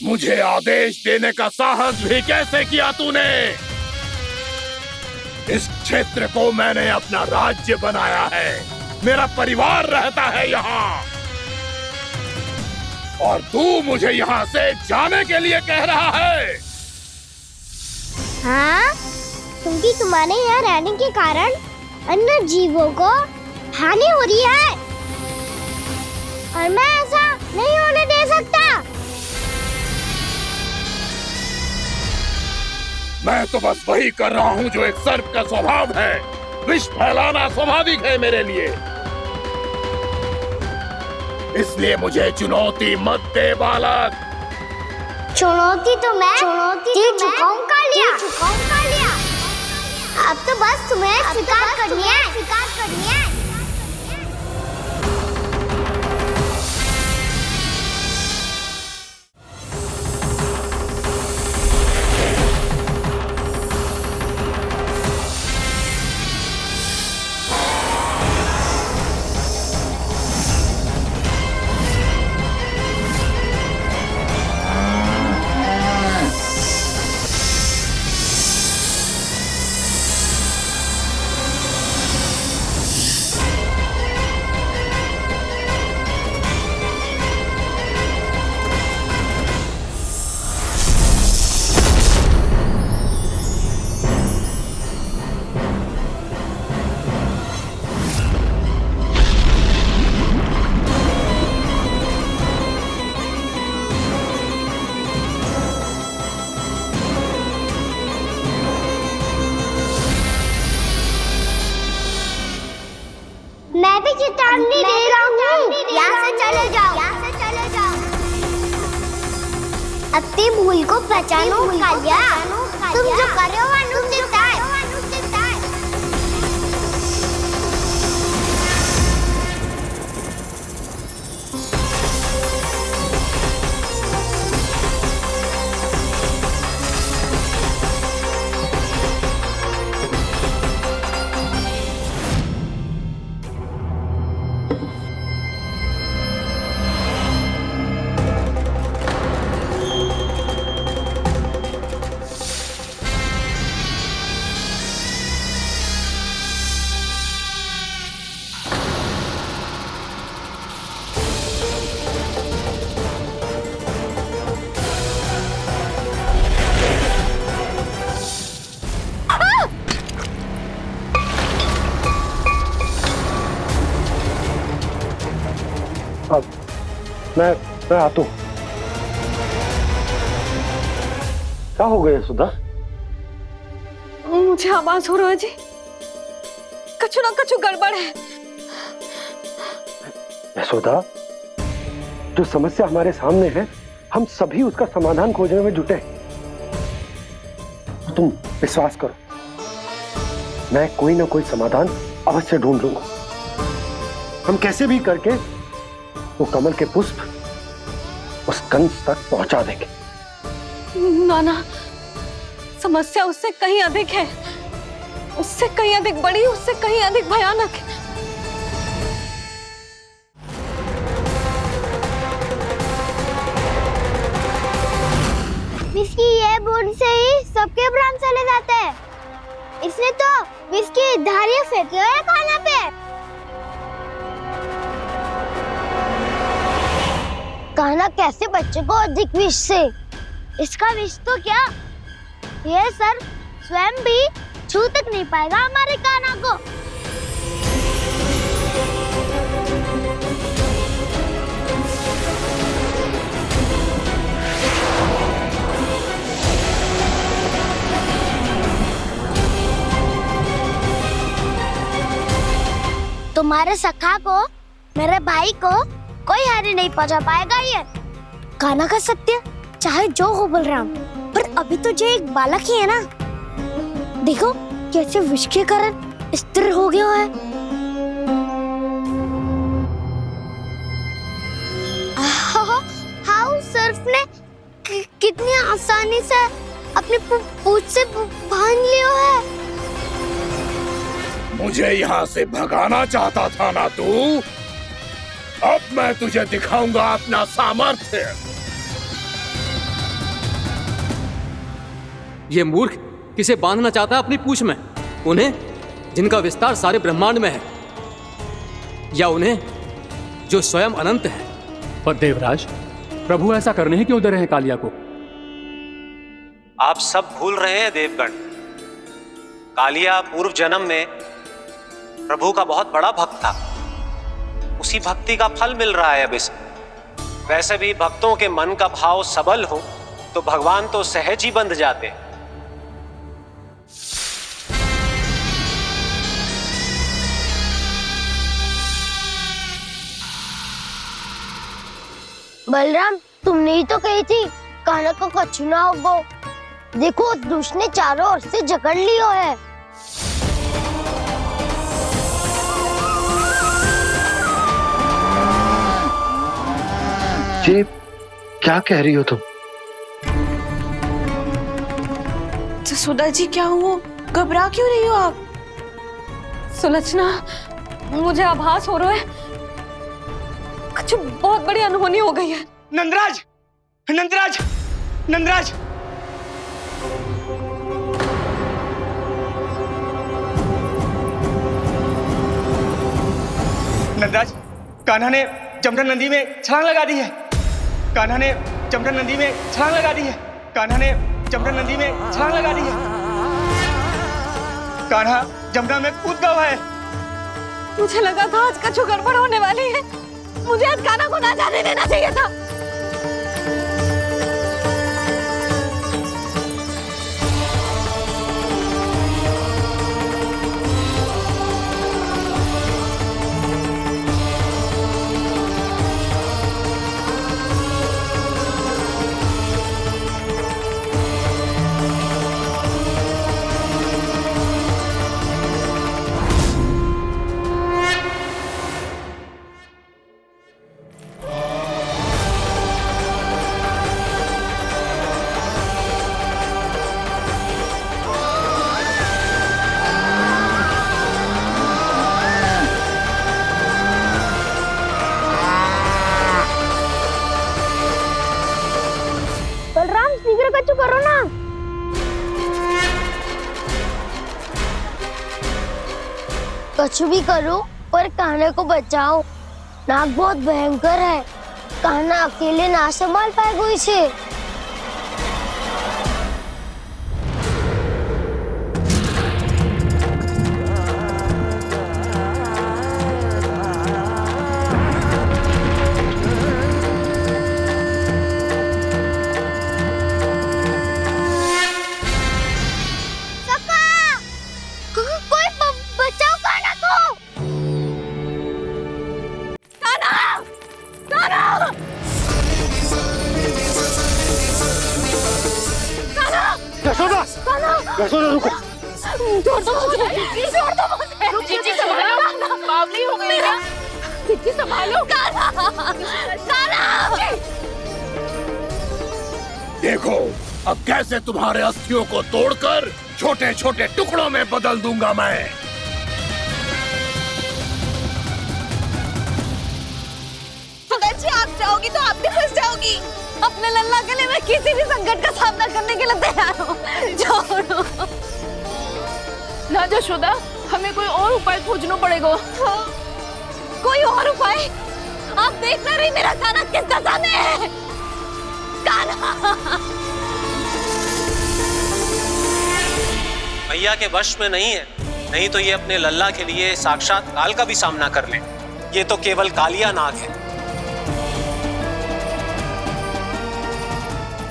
S22: मुझे आदेश देने का साहस भी कैसे किया तूने? इस क्षेत्र को मैंने अपना राज्य बनाया है, मेरा परिवार रहता है यहाँ, और तू मुझे यहाँ से जाने के लिए कह रहा है?
S5: हाँ, क्योंकि तुम्हारे यहाँ रहने के कारण अन्य जीवों को हानि हो रही है, और मैं ऐसा नहीं होने दे सकता।
S22: मैं तो बस वही कर रहा हूँ जो एक सर्प का स्वभाव है। विष फैलाना स्वाभाविक है मेरे लिए, इसलिए मुझे चुनौती मत दे बालक।
S5: चुनौती तो मैं दे चुका हूँ कालिया। अब तो बस तुम्हें स्वीकार करनी है। भी चेतावनी दे रहा हूँ, यहाँ से चले जाओ। अपनी भूल को पहचानो कालिया, तुम जो कर रहे हो अनुचित है।
S6: मैं आता हूँ। क्या हो गया सुधा?
S3: मुझे आवाज हो रहा है जी, कछु ना कछु गड़बड़ है।
S6: यशोदा, जो समस्या हमारे सामने है, हम सभी उसका समाधान खोजने में जुटे। तुम विश्वास करो, मैं कोई ना कोई समाधान अवश्य ढूंढ लूंगा। हम कैसे भी करके वो कमल के पुष्प उस कंस तक पहुंचा देंगे।
S3: नाना, समस्या उससे कहीं अधिक है, उससे कहीं अधिक बड़ी, उससे कहीं अधिक भयानक है।
S5: विस्की ये बूंद से ही सबके प्राण चले जाते हैं। इसने तो विस्की धारियां फेंकी है खाना पे। कान्हा कैसे बच्चे को अधिक विष से? इसका विष तो क्या, ये सर स्वयं भी छू तक नहीं पाएगा हमारे कान्हा को। तुम्हारे सखा को, मेरे भाई को कोई हानि नहीं पहुंचा पाएगा। ये कान्हा का सत्य चाहे जो हो बलराम, पर अभी तो जो एक बालक ही है ना। देखो कैसे विष के कारण स्थिर हो गया है। हाउ सर्फ ने कितनी आसानी से अपनी पूंछ से बांध लिया है।
S1: मुझे यहाँ से भगाना चाहता था ना तू? अब मैं तुझे दिखाऊंगा अपना सामर्थ्य।
S13: ये मूर्ख किसे बांधना चाहता है अपनी पूंछ में? उन्हें जिनका विस्तार सारे ब्रह्मांड में है, या उन्हें जो स्वयं अनंत है?
S17: पर देवराज, प्रभु ऐसा करने ही क्यों दे रहे हैं कालिया को?
S14: आप सब भूल रहे हैं देवगण, कालिया पूर्व जन्म में प्रभु का बहुत बड़ा भक्त था। उसी भक्ति का फल मिल रहा है अब इसे। वैसे भी भक्तों के मन का भाव सबल हो तो भगवान तो सहज ही बंध जाते।
S5: बलराम, तुमने ही तो कही थी कान्हा को कछु ना होगो। देखो उस दुष्ट ने चारों ओर से जकड़ लियो है।
S16: ये क्या कह रही हो तुम?
S19: जसोदा जी, क्या हुआ? घबरा क्यों रही हो आप?
S3: सुलोचना, मुझे आभास हो रहा है कुछ बहुत बड़ी अनहोनी हो गई है।
S8: नंदराज, नंदराज, नंदराज! नंदराज, कान्हा ने जमदग्नि नदी में छलांग लगा दी है। कान्हा ने जमदग्नि नदी में छलांग लगा दी है। कान्हा ने जमदग्नि नदी में छलांग लगा दी है। कान्हा जमुना में कूद गया है।
S3: मुझे लगा था आज कछु गड़बड़ होने वाली है। मुझे आज कान्हा को ना जाने देना चाहिए था।
S5: कुछ भी करो पर कान्हा को बचाओ। नाग बहुत भयंकर है, कान्हा अकेले ना संभाल पाएगा इसे।
S6: यशोदा रुको।
S3: छोड़ दो मुझे, छोड़ दो मुझे। जीजी संभालो, बावली हो गई है। जीजी संभालो। कान्हा,
S1: देखो अब कैसे तुम्हारे अस्थियों को तोड़कर छोटे छोटे टुकड़ों में बदल दूंगा मैं।
S19: जी आप जाओगी तो आप भी फंस जाओगी।
S3: अपने लल्ला के लिए मैं किसी भी संकट का सामना करने के लिए तैयार हूँ। छोड़ो
S4: ना यशोदा, हमें कोई और उपाय खोजना पड़ेगा।
S3: हाँ, कोई और उपाय? आप देख ना रही मेरा कान्हा किस दशा में है। कान्हा
S14: भैया के वश में नहीं है, नहीं तो ये अपने लल्ला के लिए साक्षात काल का भी सामना कर ले। ये तो केवल कालिया नाग है।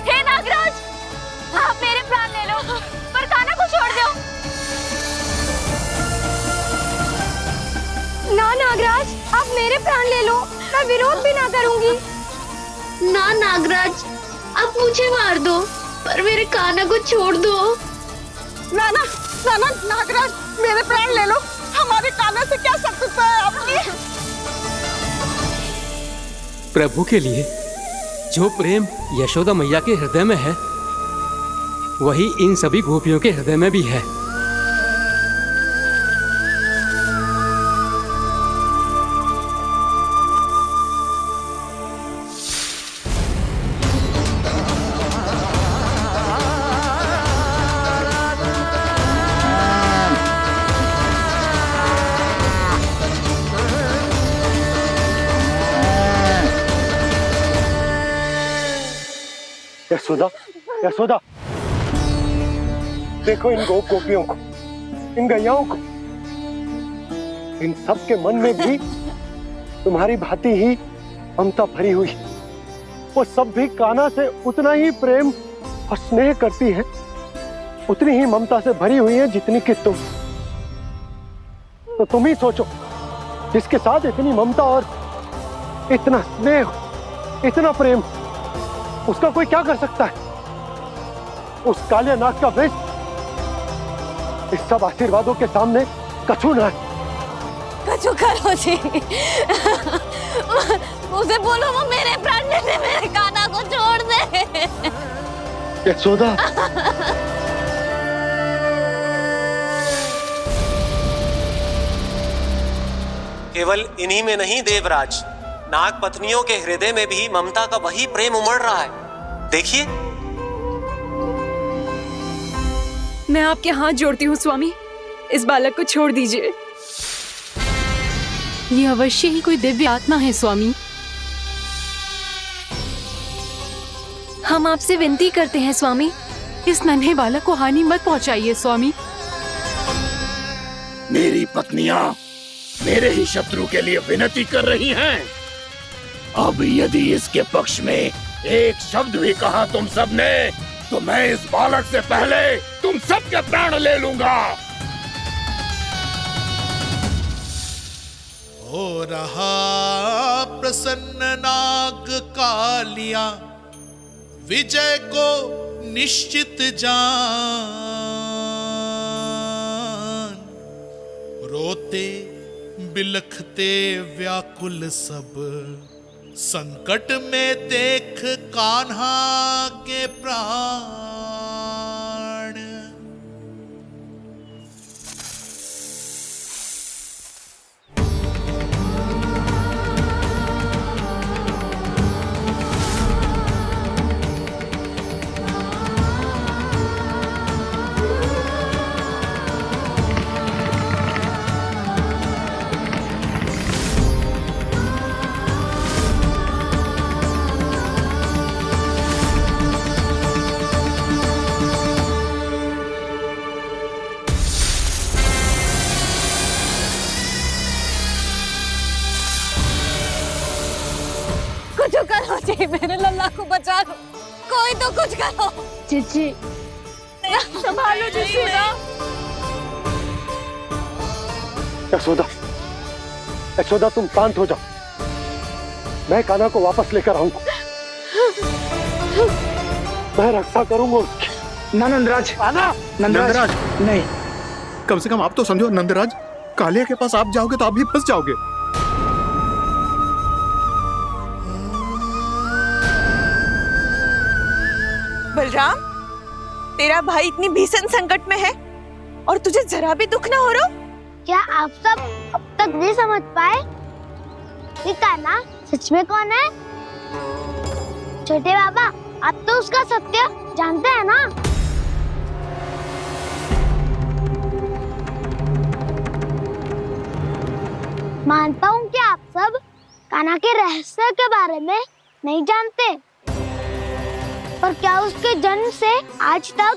S3: हे नागराज, आप मेरे प्राण ले लो पर कान्हा को छोड़ दो। ना नागराज, आप मेरे प्राण ले लो, मैं विरोध भी ना करूंगी।
S7: ना नागराज, आप मुझे मार दो पर मेरे कान्हा को छोड़ दो।
S2: ना ना ना ना नागराज, मेरे प्राण ले लो, हमारे कान्हा से क्या शत्रुता है आपकी?
S13: प्रभु के लिए जो प्रेम यशोदा मैया के हृदय में है, वही इन सभी गोपियों के हृदय में भी है।
S6: यशोदा, यशोदा, देखो इन गोपियों को, इन गैयाओं को, इन सब के मन में भी तुम्हारी भांति ही ममता भरी हुई। वो सब भी कान्हा से उतना ही प्रेम और स्नेह करती हैं, उतनी ही ममता से भरी हुई है जितनी कि तुम। तो तुम ही सोचो, जिसके साथ इतनी ममता और इतना स्नेह, इतना प्रेम, उसका कोई क्या कर सकता है? उस कालिया नाग का वेश इस सब आशीर्वादों के सामने कछु ना है।
S3: कछु करो जी। उसे बोलो वो मेरे प्राण ले ले, मेरे कान्हा को छोड़ दे।
S6: यशोदा,
S14: केवल इन्हीं में नहीं देवराज, नाग पत्नियों के हृदय में भी ममता का वही प्रेम उमड़ रहा है। देखिए।
S11: मैं आपके हाथ जोड़ती हूँ स्वामी, इस बालक को छोड़ दीजिए।
S21: ये अवश्य ही कोई दिव्य आत्मा है स्वामी।
S11: हम आपसे विनती करते हैं स्वामी,
S21: इस नन्हे बालक को हानि मत पहुंचाइए स्वामी।
S1: मेरी पत्नियां मेरे ही शत्रु के लिए विनती कर रही हैं। अब यदि इसके पक्ष में एक शब्द भी कहा तुम सबने, तो मैं इस बालक से पहले तुम सबके प्राण ले लूंगा।
S12: हो रहा प्रसन्न नाग कालिया, विजय को निश्चित जान। रोते बिलखते व्याकुल सब, संकट में देख कान्हा के प्राण।
S3: बचाओ जी, मेरे लल्ला को बचा लो, कोई तो कुछ करो।
S5: जीजी
S3: संभालो जसोदा।
S6: यशोदा, यशोदा तुम शांत हो जाओ, मैं कान्हा को वापस लेकर आऊंगा, मैं रक्षा करूंगा उसकी।
S22: ना नंदराज, नंदराज
S17: नहीं,
S22: कम से कम आप तो समझो नंदराज, कालिया के पास आप जाओगे तो आप भी फंस जाओगे।
S19: बलराम, तेरा भाई इतनी भीषण संकट में है और तुझे जरा भी दुख ना हो रहा?
S5: क्या आप सब अब तक नहीं समझ पाए कि कान्हा सच में कौन है? छोटे बाबा, आप तो उसका सत्य जानते हैं ना? मानता हूँ कि आप सब कान्हा के रहस्य के बारे में नहीं जानते, पर क्या उसके जन्म से आज तक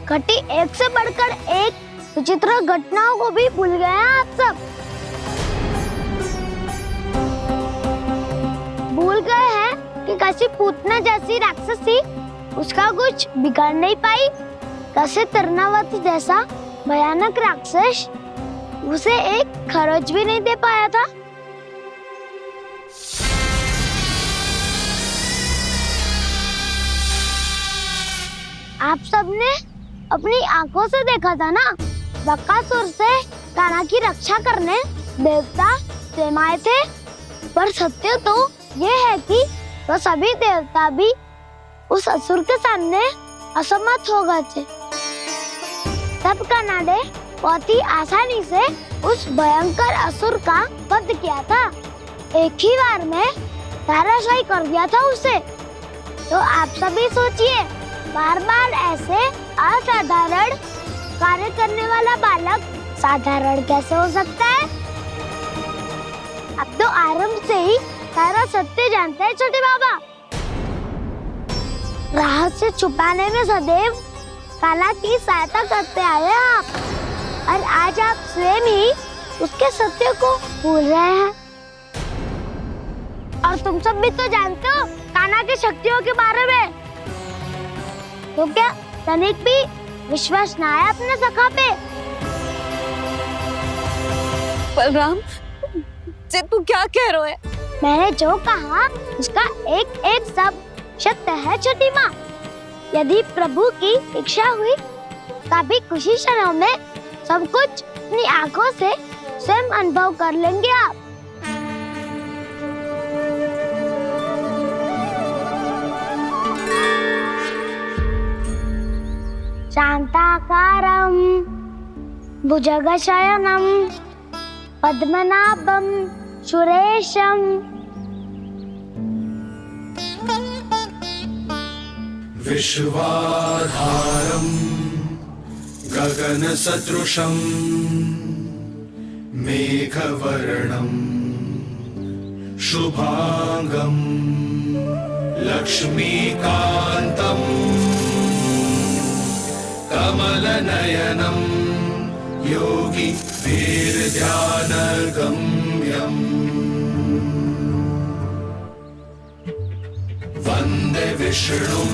S5: घटी एक से बढ़कर एक विचित्र घटनाओं को भी भूल गए हैं आप सब? भूल गए हैं कि कैसी पूतना जैसी राक्षसी उसका कुछ बिगाड़ नहीं पाई, कैसे तरनावती जैसा भयानक राक्षस उसे एक खरोच भी नहीं दे पाया था। आप सबने अपनी आंखों से देखा था ना, बकासुर से कान्हा की रक्षा करने देवता स्वयं आए थे, पर सत्य तो ये है कि वो सभी देवता भी उस असुर के सामने असमर्थ हो गए थे। तब कान्हा ने बहुत ही आसानी से उस भयंकर असुर का वध किया था, एक ही बार में धराशायी कर दिया था उसे। तो आप सभी सोचिए, बार बार ऐसे असाधारण कार्य करने वाला बालक साधारण कैसे हो सकता है? अब तो आरंभ से ही सारा सत्य जानते हैं छोटे बाबा। रहस्य छुपाने में सदैव कान्हा की सहायता करते आए हैं आप, और आज आप स्वयं ही उसके सत्य को भूल रहे हैं। और तुम सब भी तो जानते हो कान्हा की शक्तियों के बारे में, तो क्या तनिक भी विश्वास ना है अपने सखा पे?
S3: बलराम, तू क्या कह रहा है?
S5: मैंने जो कहा उसका एक एक शब्द सत्य है छोटी माँ। यदि प्रभु की इच्छा हुई तभी कुछ ही क्षणों में सब कुछ अपनी आंखों से स्वयं अनुभव कर लेंगे आप। शांताकारं भुजगशयनं पद्मनाभं सुरेशं
S9: विश्वाधारं गगनसदृशं मेघवर्णं शुभांगं लक्ष्मीकान्तं कमलनयनं योगी वीरध्यानगम्यं वन्दे विष्णुं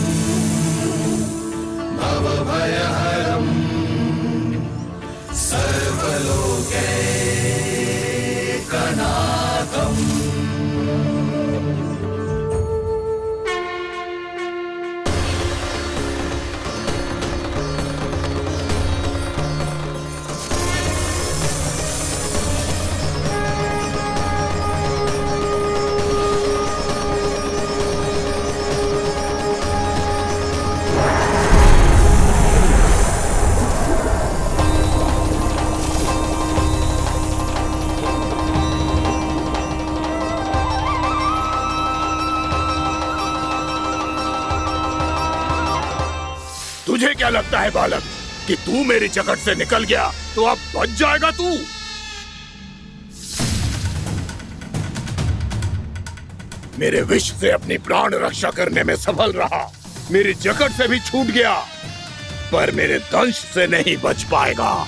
S9: भवभयहरं सर्वलोकैकनाथम्।
S1: तुझे क्या लगता है बालक कि तू मेरी जकड़ से निकल गया तो अब बच जाएगा तू? मेरे विष से अपनी प्राण रक्षा करने में सफल रहा, मेरी जकड़ से भी छूट गया, पर मेरे दंश से नहीं बच पाएगा।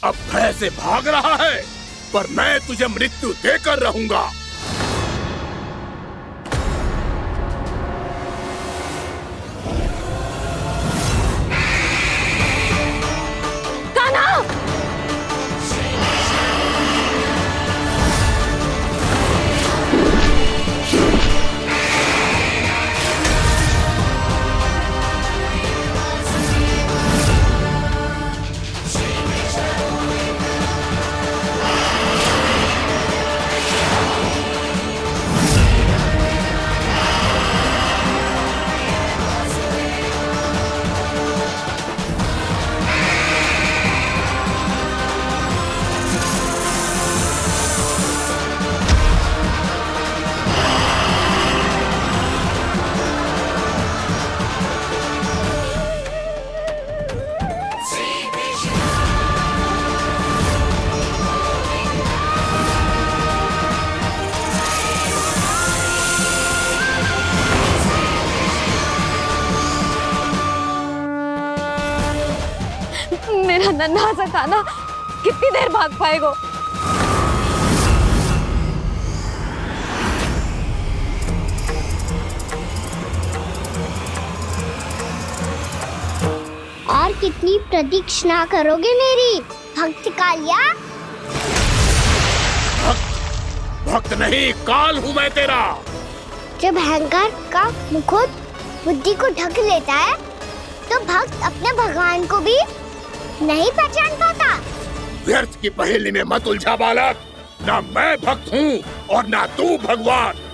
S1: अब भय से भाग रहा है, पर मैं तुझे मृत्यु देकर रहूंगा।
S3: कान्हा! मेरा नन्हा सा कान्हा कितनी देर भाग पाएगा?
S5: और कितनी प्रतीक्षा करोगे मेरी भक्त कालिया?
S1: भक्त नहीं, काल हूँ मैं तेरा।
S5: जब अहंकार का मुकुट बुद्धि को ढक लेता है तो भक्त अपने भगवान को भी नहीं पहचान पाता।
S1: व्यर्थ की पहेली में मत उलझा बालक। ना मैं भक्त हूँ और ना तू भगवान।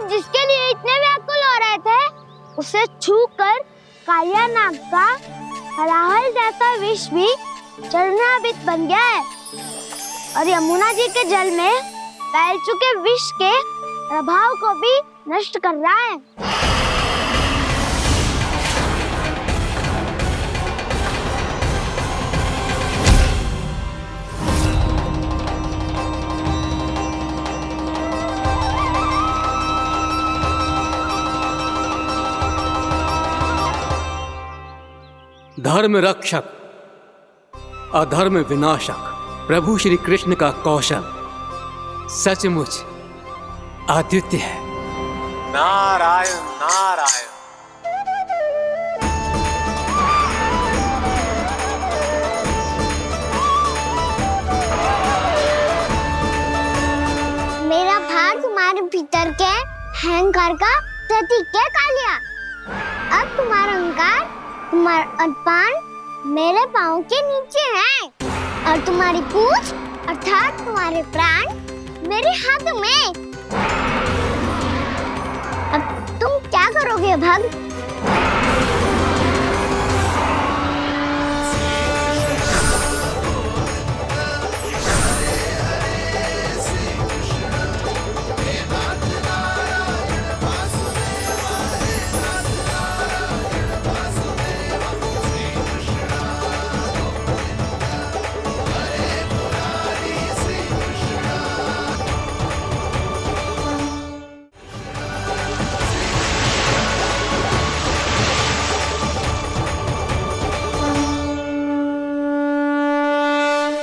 S5: जिसके लिए इतने व्याकुल हो रहे थे, उसे छूकर कालिया नाग का हलाहल जैसा विष भी चरणामृत बन गया है और यमुना जी के जल में फैल चुके विष के प्रभाव को भी नष्ट कर रहा है।
S13: धर्म रक्षक अधर्म विनाशक प्रभु श्री कृष्ण का कौशल सचमुच अद्वितीय है।
S14: नारायण नारायण।
S5: मेरा भार तुम्हारे भीतर के अहंकार का प्रतीक है कालिया। अब तुम्हारा अहंकार, तुम्हारा अनपान मेरे पाँव के नीचे है और तुम्हारी पूंछ अर्थात तुम्हारे प्राण मेरे हाथों में। करोगे भक्त?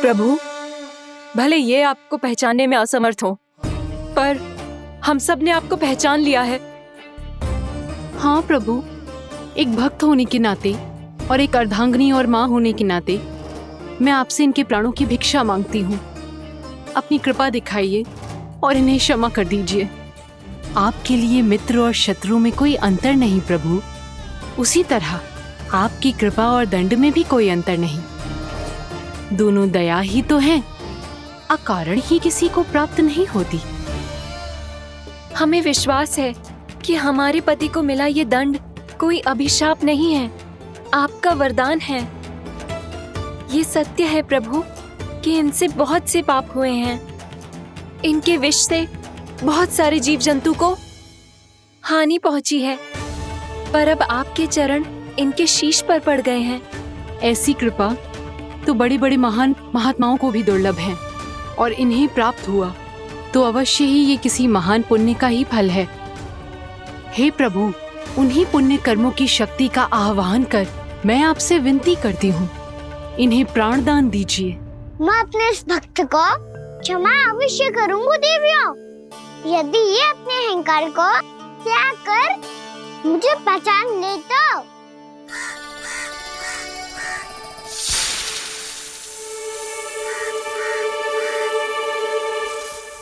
S11: प्रभु, भले ये आपको पहचानने में असमर्थ हो, पर हम सब ने आपको पहचान लिया है।
S21: हाँ प्रभु, एक भक्त होने के नाते और एक अर्धांगिनी और माँ होने के नाते मैं आपसे इनके प्राणों की भिक्षा मांगती हूँ। अपनी कृपा दिखाइए और इन्हें क्षमा कर दीजिए। आपके लिए मित्र और शत्रु में कोई अंतर नहीं प्रभु। उसी तरह आपकी कृपा और दंड में भी कोई अंतर नहीं। दोनों दया ही तो हैं, अकारण ही किसी को प्राप्त नहीं होती।
S11: हमें विश्वास है कि हमारे पति को मिला ये दंड कोई अभिशाप नहीं है, आपका वरदान है। ये सत्य है प्रभु कि इनसे बहुत से पाप हुए हैं। इनके विष से बहुत सारे जीव जंतु को हानि पहुंची है, पर अब आपके चरण इनके शीश पर पड़ गए हैं।
S21: ऐसी कृपा तो बड़े बड़े महान महात्माओं को भी दुर्लभ है, और इन्हें प्राप्त हुआ तो अवश्य ही ये किसी महान पुण्य का ही फल है। हे प्रभु, उन्हीं पुण्य कर्मों की शक्ति का आह्वान कर मैं आपसे विनती करती हूँ, इन्हें प्राणदान दीजिए।
S5: मैं अपने इस भक्त को क्षमा अवश्य करूंगी देवियों, यदि ये अपने अहंकार को त्याग कर मुझे पहचान ले तो।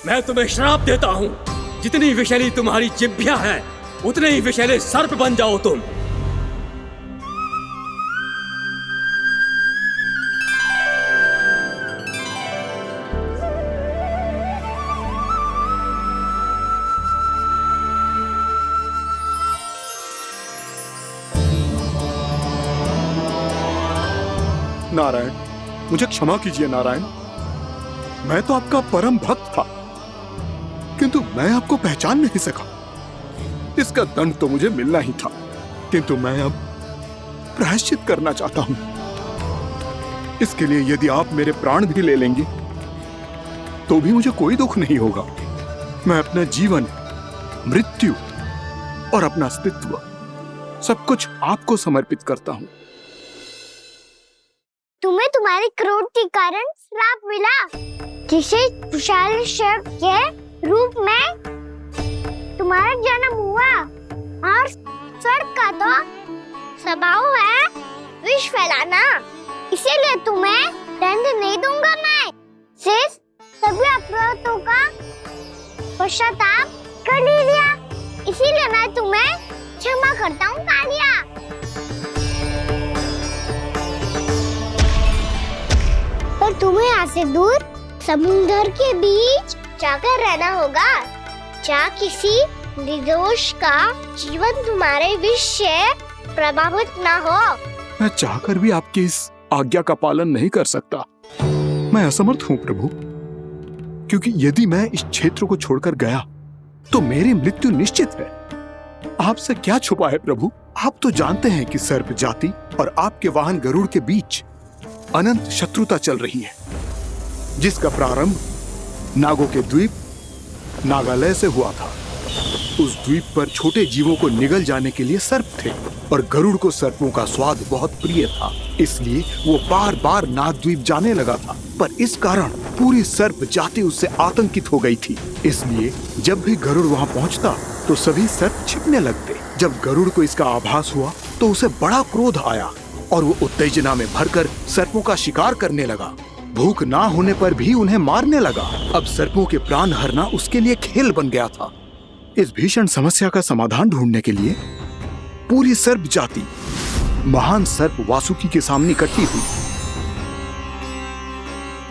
S13: मैं तुम्हें श्राप देता हूँ, जितनी विषैली तुम्हारी जिह्वा है उतने ही विषैले सर्प बन जाओ तुम।
S22: नारायण, मुझे क्षमा कीजिए नारायण। मैं तो आपका परम भक्त था, किंतु मैं आपको पहचान नहीं सका। इसका दंड तो मुझे मिलना ही था, किंतु मैं अब प्रायश्चित करना चाहता हूं। इसके लिए यदि आप मेरे प्राण भी ले लेंगे तो भी मुझे कोई दुख नहीं होगा। मैं अपना जीवन, मृत्यु और अपना अस्तित्व सब कुछ आपको समर्पित करता हूं।
S5: तुम्हें तुम्हारे क्रोध के कारण श्राप मिला, जिसे विशाल सर्प के रूप में तुम्हारा जन्म हुआ, और सर्प का तो स्वभाव है विष फैलाना। इसीलिए तुम्हें दंड नहीं दूंगा मैं। शेष सभी अपराधों का पश्चाताप कर लिया, इसीलिए मैं तुम्हें क्षमा करता हूँ कालिया। पर तुम्हें यहाँ से दूर समुद्र के बीच जाकर रहना होगा, जहाँ किसी निर्दोष का जीवन तुम्हारे विष से प्रभावित ना हो।
S22: मैं चाहकर भी आपकी इस आज्ञा का पालन नहीं कर सकता। मैं असमर्थ हूँ प्रभु, क्योंकि यदि मैं इस क्षेत्र को छोड़कर गया तो मेरी मृत्यु निश्चित है। आपसे क्या छुपा है प्रभु? आप तो जानते हैं कि सर्प जाति और आपके वाहन गरुड़ के बीच अनंत शत्रुता चल रही है, जिसका प्रारंभ नागों के द्वीप नागालय से हुआ था। उस द्वीप पर छोटे जीवों को निगल जाने के लिए सर्प थे, और गरुड़ को सर्पों का स्वाद बहुत प्रिय था, इसलिए वो बार बार नागद्वीप जाने लगा था। पर इस कारण पूरी सर्प जाति उससे आतंकित हो गई थी। इसलिए जब भी गरुड़ वहां पहुंचता तो सभी सर्प छिपने लगते। जब गरुड़ को इसका आभास हुआ तो उसे बड़ा क्रोध आया, और वो उत्तेजना में भरकर सर्पों का शिकार करने लगा। भूख ना होने पर भी उन्हें मारने लगा। अब सर्पों के प्राण हरना उसके लिए खेल बन गया था। इस भीषण समस्या का समाधान ढूंढने के लिए पूरी सर्प जाति महान सर्प वासुकी के सामने इकट्ठी हुई।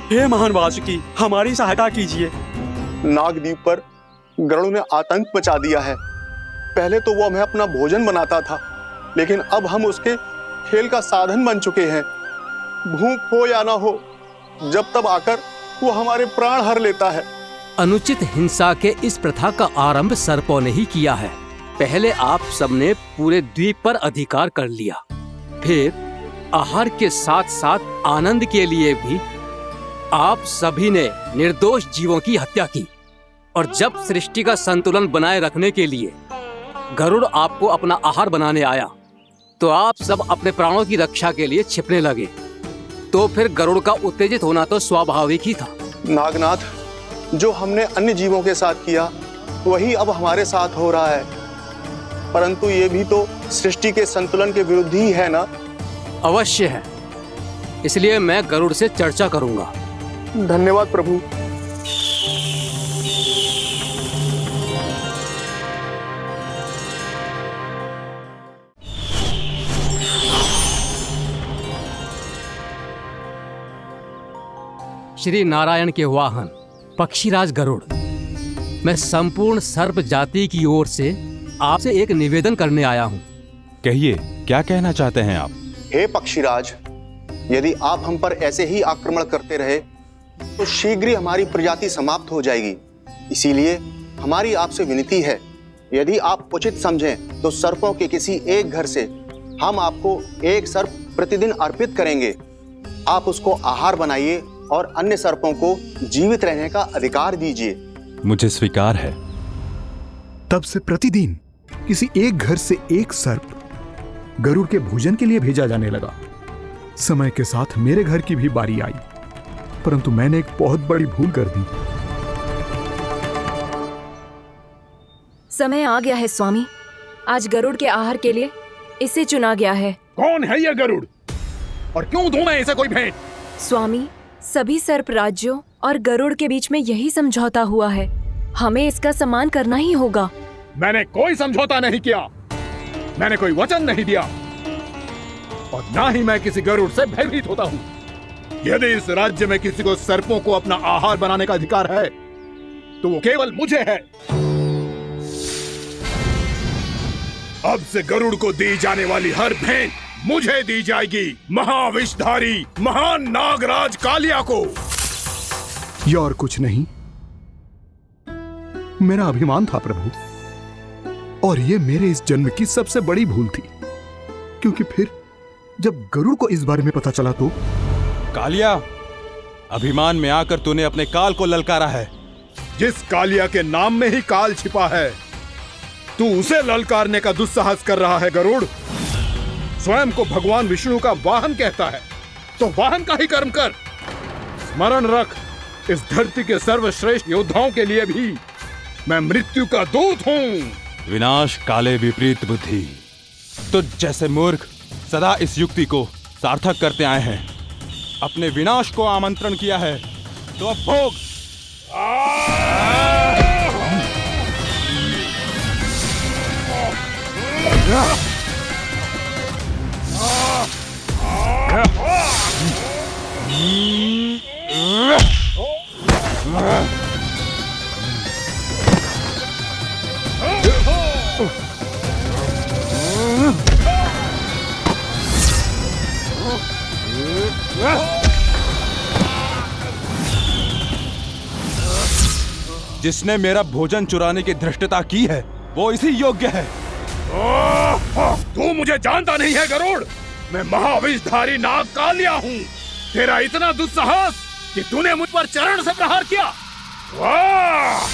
S10: हे महान वासुकी, हमारी सहायता कीजिए।
S22: नागद्वीप पर गरुड़ ने आतंक मचा दिया है।
S18: पहले तो वो हमें अपना भोजन बनाता था, लेकिन अब हम उसके खेल का साधन बन चुके हैं। भूख हो या ना हो, जब तब आकर वो हमारे प्राण हर लेता है।
S13: अनुचित हिंसा के इस प्रथा का आरंभ सर्पों ने ही किया है। पहले आप सबने पूरे द्वीप पर अधिकार कर लिया, फिर आहार के साथ साथ आनंद के लिए भी आप सभी ने निर्दोष जीवों की हत्या की। और जब सृष्टि का संतुलन बनाए रखने के लिए गरुड़ आपको अपना आहार बनाने आया, तो आप सब अपने प्राणों की रक्षा के लिए छिपने लगे। तो फिर गरुड़ का उत्तेजित होना तो स्वाभाविक ही था।
S18: नागनाथ, जो हमने अन्य जीवों के साथ किया वही अब हमारे साथ हो रहा है, परंतु ये भी तो सृष्टि के संतुलन के विरुद्ध ही है ना?
S13: अवश्य है, इसलिए मैं गरुड़ से चर्चा करूंगा।
S18: धन्यवाद प्रभु।
S13: श्री नारायण के वाहन पक्षीराज गरुड़, मैं संपूर्ण सर्प जाति की ओर से आपसे एक निवेदन करने आया हूँ।
S20: कहिए, क्या कहना चाहते हैं आप?
S18: हे पक्षीराज, यदि आप हम पर ऐसे ही आक्रमण करते रहे तो शीघ्र ही हमारी प्रजाति समाप्त हो जाएगी। इसीलिए हमारी आपसे विनती है, यदि आप उचित समझें तो सर्पों के किसी एक घर से हम आपको एक सर्प प्रतिदिन अर्पित करेंगे। आप उसको आहार बनाइए और अन्य सर्पों को जीवित रहने का अधिकार दीजिए।
S20: मुझे स्वीकार है।
S22: तब से प्रतिदिन किसी एक घर से एक सर्प गरुड़ के भोजन के लिए भेजा जाने लगा। समय के साथ मेरे घर की भी बारी आई, परंतु मैंने एक बहुत बड़ी भूल कर दी।
S11: समय आ गया है स्वामी, आज गरुड़ के आहार के लिए इसे चुना गया है।
S1: कौन है यह गरुड़ और क्यों दूं मैं इसे कोई भेंट?
S11: स्वामी, सभी सर्प राज्यों और गरुड़ के बीच में यही समझौता हुआ है, हमें इसका सम्मान करना ही होगा।
S1: मैंने कोई समझौता नहीं किया, मैंने कोई वचन नहीं दिया और ना ही मैं किसी गरुड़ से भयभीत होता हूँ। यदि इस राज्य में किसी को सर्पों को अपना आहार बनाने का अधिकार है तो वो केवल मुझे है। अब से गरुड़ को दी जाने वाली हर भेंट मुझे दी जाएगी, महाविषधारी महान नागराज कालिया को।
S22: ये और कुछ नहीं, मेरा अभिमान था प्रभु, और ये मेरे इस जन्म की सबसे बड़ी भूल थी, क्योंकि फिर जब गरुड़ को इस बारे में पता चला तो।
S20: कालिया, अभिमान में आकर तूने अपने काल को ललकारा है।
S1: जिस कालिया के नाम में ही काल छिपा है, तू उसे ललकारने का दुस्साहस कर रहा है गरुड़। स्वयं को भगवान विष्णु का वाहन कहता है तो वाहन का ही कर्म कर। स्मरण रख, इस धरती के सर्वश्रेष्ठ योद्धाओं के लिए भी मैं मृत्यु का दूत हूँ।
S20: विनाश काले विपरीत बुद्धि। तो जैसे मूर्ख सदा इस युक्ति को सार्थक करते आए हैं, अपने विनाश को आमंत्रण किया है, तो अब भोग। जिसने मेरा भोजन चुराने की धृष्टता की है वो इसी योग्य है।
S1: तू मुझे जानता नहीं है गरुड़, मैं महाविषधारी नाग कालिया हूँ। तेरा इतना दुस्साहस कि तूने मुझ पर चरण से प्रहार किया। वाह!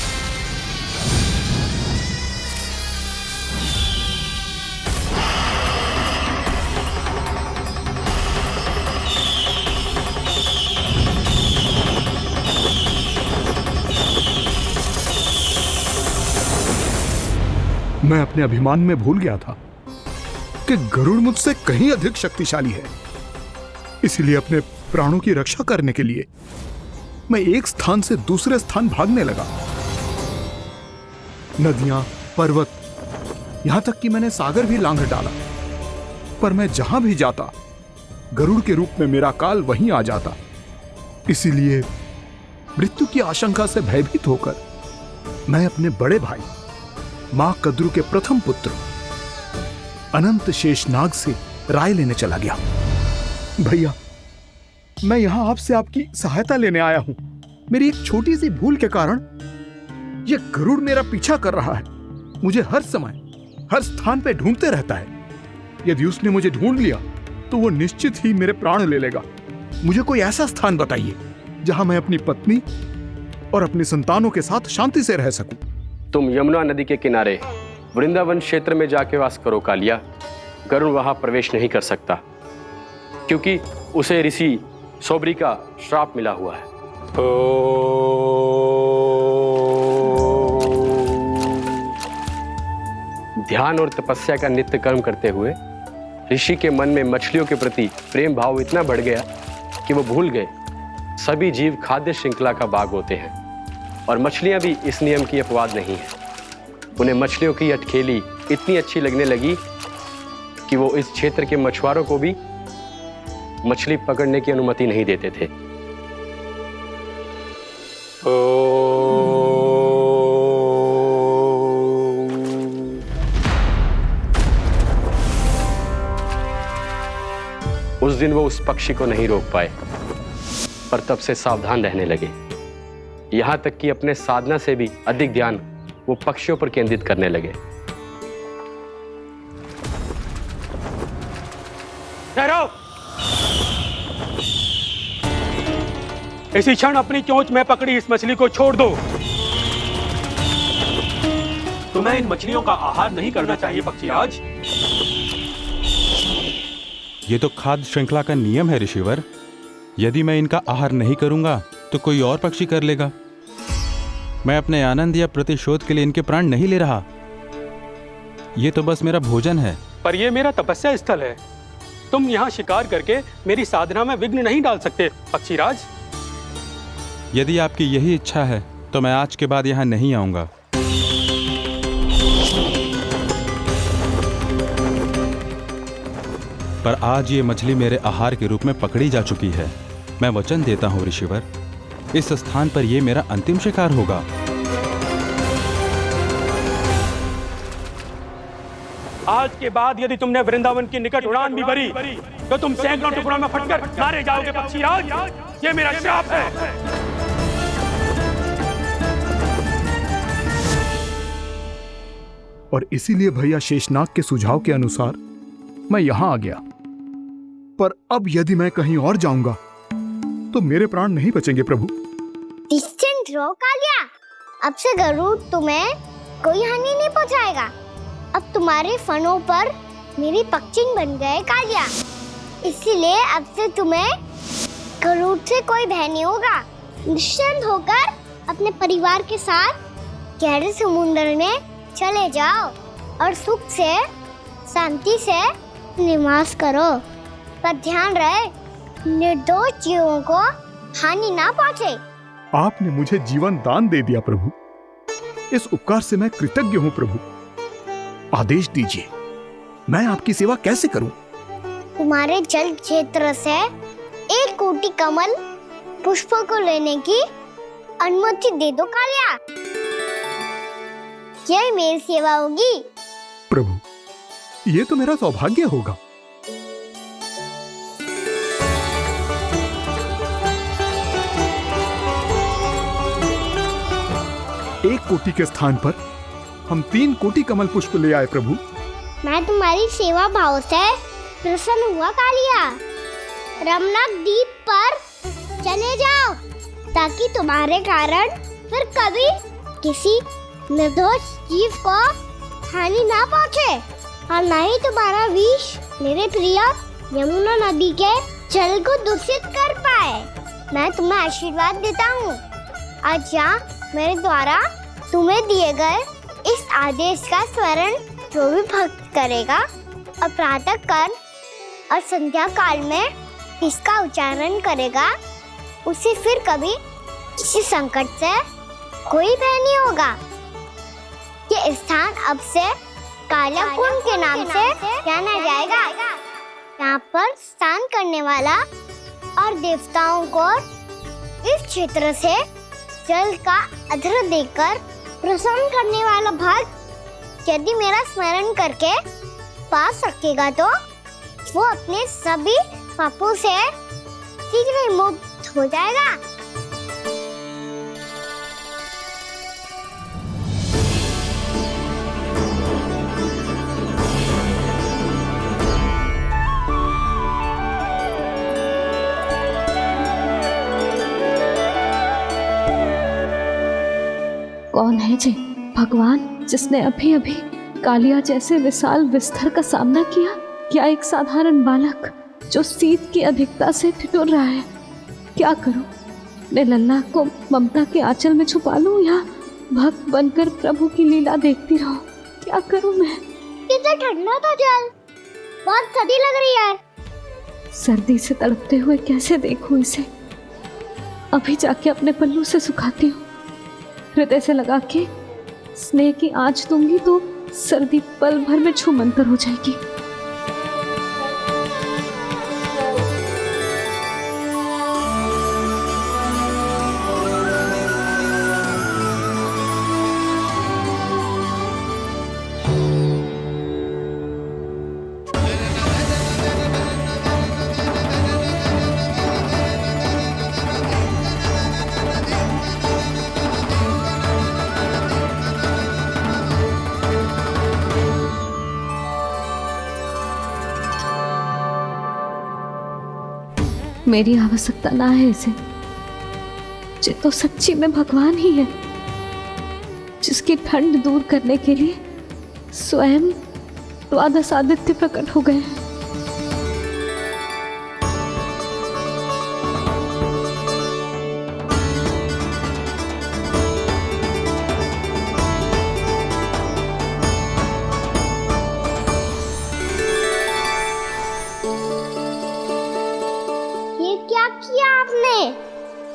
S22: मैं अपने अभिमान में भूल गया था कि गरुड़ मुझसे कहीं अधिक शक्तिशाली है। इसलिए अपने प्राणों की रक्षा करने के लिए मैं एक स्थान से दूसरे स्थान भागने लगा। नदियां, पर्वत, यहां तक कि मैंने सागर भी लांघ डाला, पर मैं जहां भी जाता गरुड़ के रूप में मेरा काल वहीं आ जाता। इसीलिए मृत्यु की आशंका से भयभीत होकर मैं अपने बड़े भाई मां कद्रू के प्रथम पुत्र अनंत शेषनाग से राय लेने चला गया। भैया, मैं यहां आपसे आपकी सहायता लेने आया हूं। मेरी एक छोटी सी भूल के कारण यह गरुड़ मेरा पीछा कर रहा है। मुझे हर समय हर स्थान पे ढूंढते रहता है। यदि उसने मुझे ढूंढ लिया तो वो निश्चित ही मेरे प्राण ले लेगा। मुझे कोई ऐसा स्थान बताइए जहां मैं अपनी पत्नी और अपनी संतानों के साथ शांति से रह सकूं।
S13: तुम यमुना नदी के किनारे वृंदावन क्षेत्र में जाके वास करो कालिया। गरुड़ वहां प्रवेश नहीं कर सकता क्योंकि उसे ऋषि सोबरी का श्राप मिला हुआ है। ध्यान और तपस्या का नित्य कर्म करते हुए ऋषि के मन में मछलियों के प्रति प्रेम भाव इतना बढ़ गया कि वो भूल गए सभी जीव खाद्य श्रृंखला का भाग होते हैं और मछलियां भी इस नियम की अपवाद नहीं है। उन्हें मछलियों की अटखेली इतनी अच्छी लगने लगी कि वो इस क्षेत्र के मछुआरों को भी मछली पकड़ने की अनुमति नहीं देते थे। उस दिन वो उस पक्षी को नहीं रोक पाए, पर तब से सावधान रहने लगे। यहां तक कि अपने साधना से भी अधिक ध्यान वो पक्षियों पर केंद्रित करने लगे।
S10: ठहरो! इसी क्षण अपनी चोंच में पकड़ी इस मछली को छोड़ दो। तुम्हें इन मछलियों का आहार नहीं करना चाहिए पक्षीराज।
S20: ये तो खाद्य श्रृंखला का नियम है ऋषिवर। यदि मैं इनका आहार नहीं करूंगा तो कोई और पक्षी कर लेगा। मैं अपने आनंद या प्रतिशोध के लिए इनके प्राण नहीं ले रहा। ये तो बस मेरा भोजन है।
S10: पर यह मेरा तपस्या स्थल है। तुम यहाँ शिकार करके मेरी साधना में विघ्न नहीं डाल सकते पक्षीराज।
S20: यदि आपकी यही इच्छा है तो मैं आज के बाद यहाँ नहीं आऊंगा। पर आज ये मछली मेरे आहार के रूप में पकड़ी जा चुकी है। मैं वचन देता हूँ ऋषिवर, इस स्थान पर यह मेरा अंतिम शिकार होगा।
S10: आज के बाद यदि तुमने वृंदावन की निकट उड़ान भी भरी तो तुम सैकड़ों टुकड़ों में फटकर मारे जाओगे पक्षीराज। ये मेरा श्राप है।
S22: और इसीलिए भैया शेषनाग के सुझाव के अनुसार मैं यहां आ गया। पर अब यदि मैं कहीं और जाऊंगा तो मेरे प्राण नहीं बचेंगे प्रभु।
S5: डिस्टेंट रहो कालिया। अब से गरुड़ तुम्हें कोई हानि नहीं पहुंचाएगा। अब तुम्हारे फनों पर मेरी पक्षिंग बन गए कालिया। इसीलिए अब से तुम्हें गरुड़ से कोई भय नहीं होगा। निश्चिंत होकर अपने परिवार के साथ गहरे समुद्र में चले जाओ और सुख से शांति से निवास करो। पर ध्यान रहे निर्दोष जीवों को हानि ना पहुंचे।
S22: आपने मुझे जीवन दान दे दिया प्रभु। इस उपकार से मैं कृतज्ञ हूँ प्रभु। आदेश दीजिए, मैं आपकी सेवा कैसे करूं?
S5: तुम्हारे जल क्षेत्र से 1 कोटि कमल पुष्पों को लेने की अनुमति दे दो कालिया। यह मेरी सेवा होगी।
S22: प्रभु, ये तो मेरा सौभाग्य होगा। एक कोटि के स्थान पर हम 3 कोटि कमल पुष्प ले आए प्रभु।
S5: मैं तुम्हारी सेवा भाव से प्रसन्न हुआ कालिया। रमणक द्वीप पर चले जाओ ताकि तुम्हारे कारण फिर कभी किसी निर्दोष जीव को हानि ना पहुंचे और न ही तुम्हारा विष मेरे प्रिय यमुना नदी के जल को दूषित कर पाए। मैं तुम्हें आशीर्वाद देता हूँ। आज यहाँ मेरे द्वारा तुम्हें दिए गए इस आदेश का स्मरण जो भी भक्त करेगा और प्रातः काल और संध्या काल में इसका उच्चारण करेगा, उसे फिर कभी किसी संकट से कोई भय नहीं होगा। ये स्थान अब से काला कुंड के नाम से जाना जाएगा। यहाँ पर स्नान करने वाला और देवताओं को इस क्षेत्र से जल का अर्घ्य देकर प्रसन्न करने वाला भक्त यदि मेरा स्मरण करके पास रखेगा तो वो अपने सभी पापों से शीघ्र ही मुक्त हो जाएगा।
S3: कौन है जी भगवान जिसने अभी अभी कालिया जैसे विशाल विस्तर का सामना किया? क्या एक साधारण बालक जो शीत की अधिकता से ठिठुर रहा है? क्या करूं? मैं लल्ला को ममता के आंचल में छुपा लूं या भक्त बनकर प्रभु की लीला देखती रहूं? क्या करूं मैं?
S5: कितना ठंडा था जल, बहुत सर्दी लग रही है।
S3: सर्दी से तड़पते हुए कैसे देखूं इसे? अभी जाके अपने पल्लू से सुखाती हूँ, हृदय से लगा के स्नेह की आंच दूंगी तो सर्दी पल भर में छूमंतर हो जाएगी। मेरी आवश्यकता ना है इसे, ये तो सच्ची में भगवान ही है जिसकी ठंड दूर करने के लिए स्वयं द्वादश आदित्य प्रकट हो गए।
S5: किया आपने?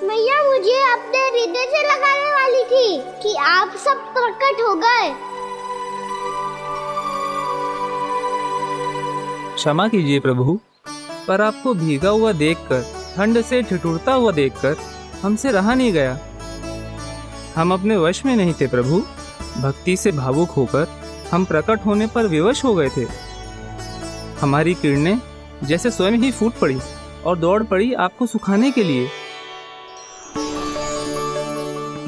S5: मैया मुझे अपने हृदय से लगाने वाली थी कि आप सब प्रकट हो गए।
S15: क्षमा कीजिए प्रभु, पर आपको भीगा हुआ देखकर, ठंड से ठिठुरता हुआ देखकर हमसे रहा नहीं गया। हम अपने वश में नहीं थे प्रभु। भक्ति से भावुक होकर हम प्रकट होने पर विवश हो गए थे। हमारी किरणें जैसे स्वयं ही फूट पड़ी और दौड़ पड़ी आपको सुखाने के लिए।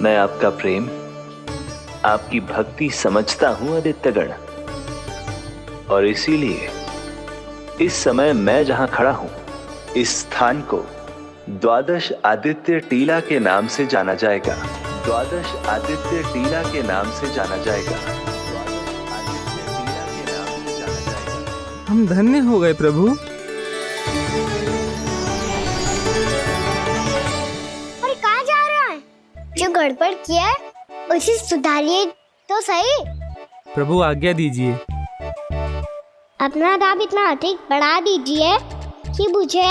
S16: मैं आपका प्रेम, आपकी भक्ति समझता हूं आदित्यगण, और इसीलिए इस समय मैं जहां खड़ा हूं, इस स्थान को द्वादश आदित्य टीला के नाम से जाना जाएगा। द्वादश आदित्य टीला के नाम से जाना जाएगा।
S15: हम धन्य हो गए प्रभु।
S5: अरे कहाँ जा रहा है? जो गड़बड़ किया है उसे सुधारिए तो सही।
S15: प्रभु आज्ञा दीजिए।
S5: अपना दाम इतना अधिक बढ़ा दीजिए कि मुझे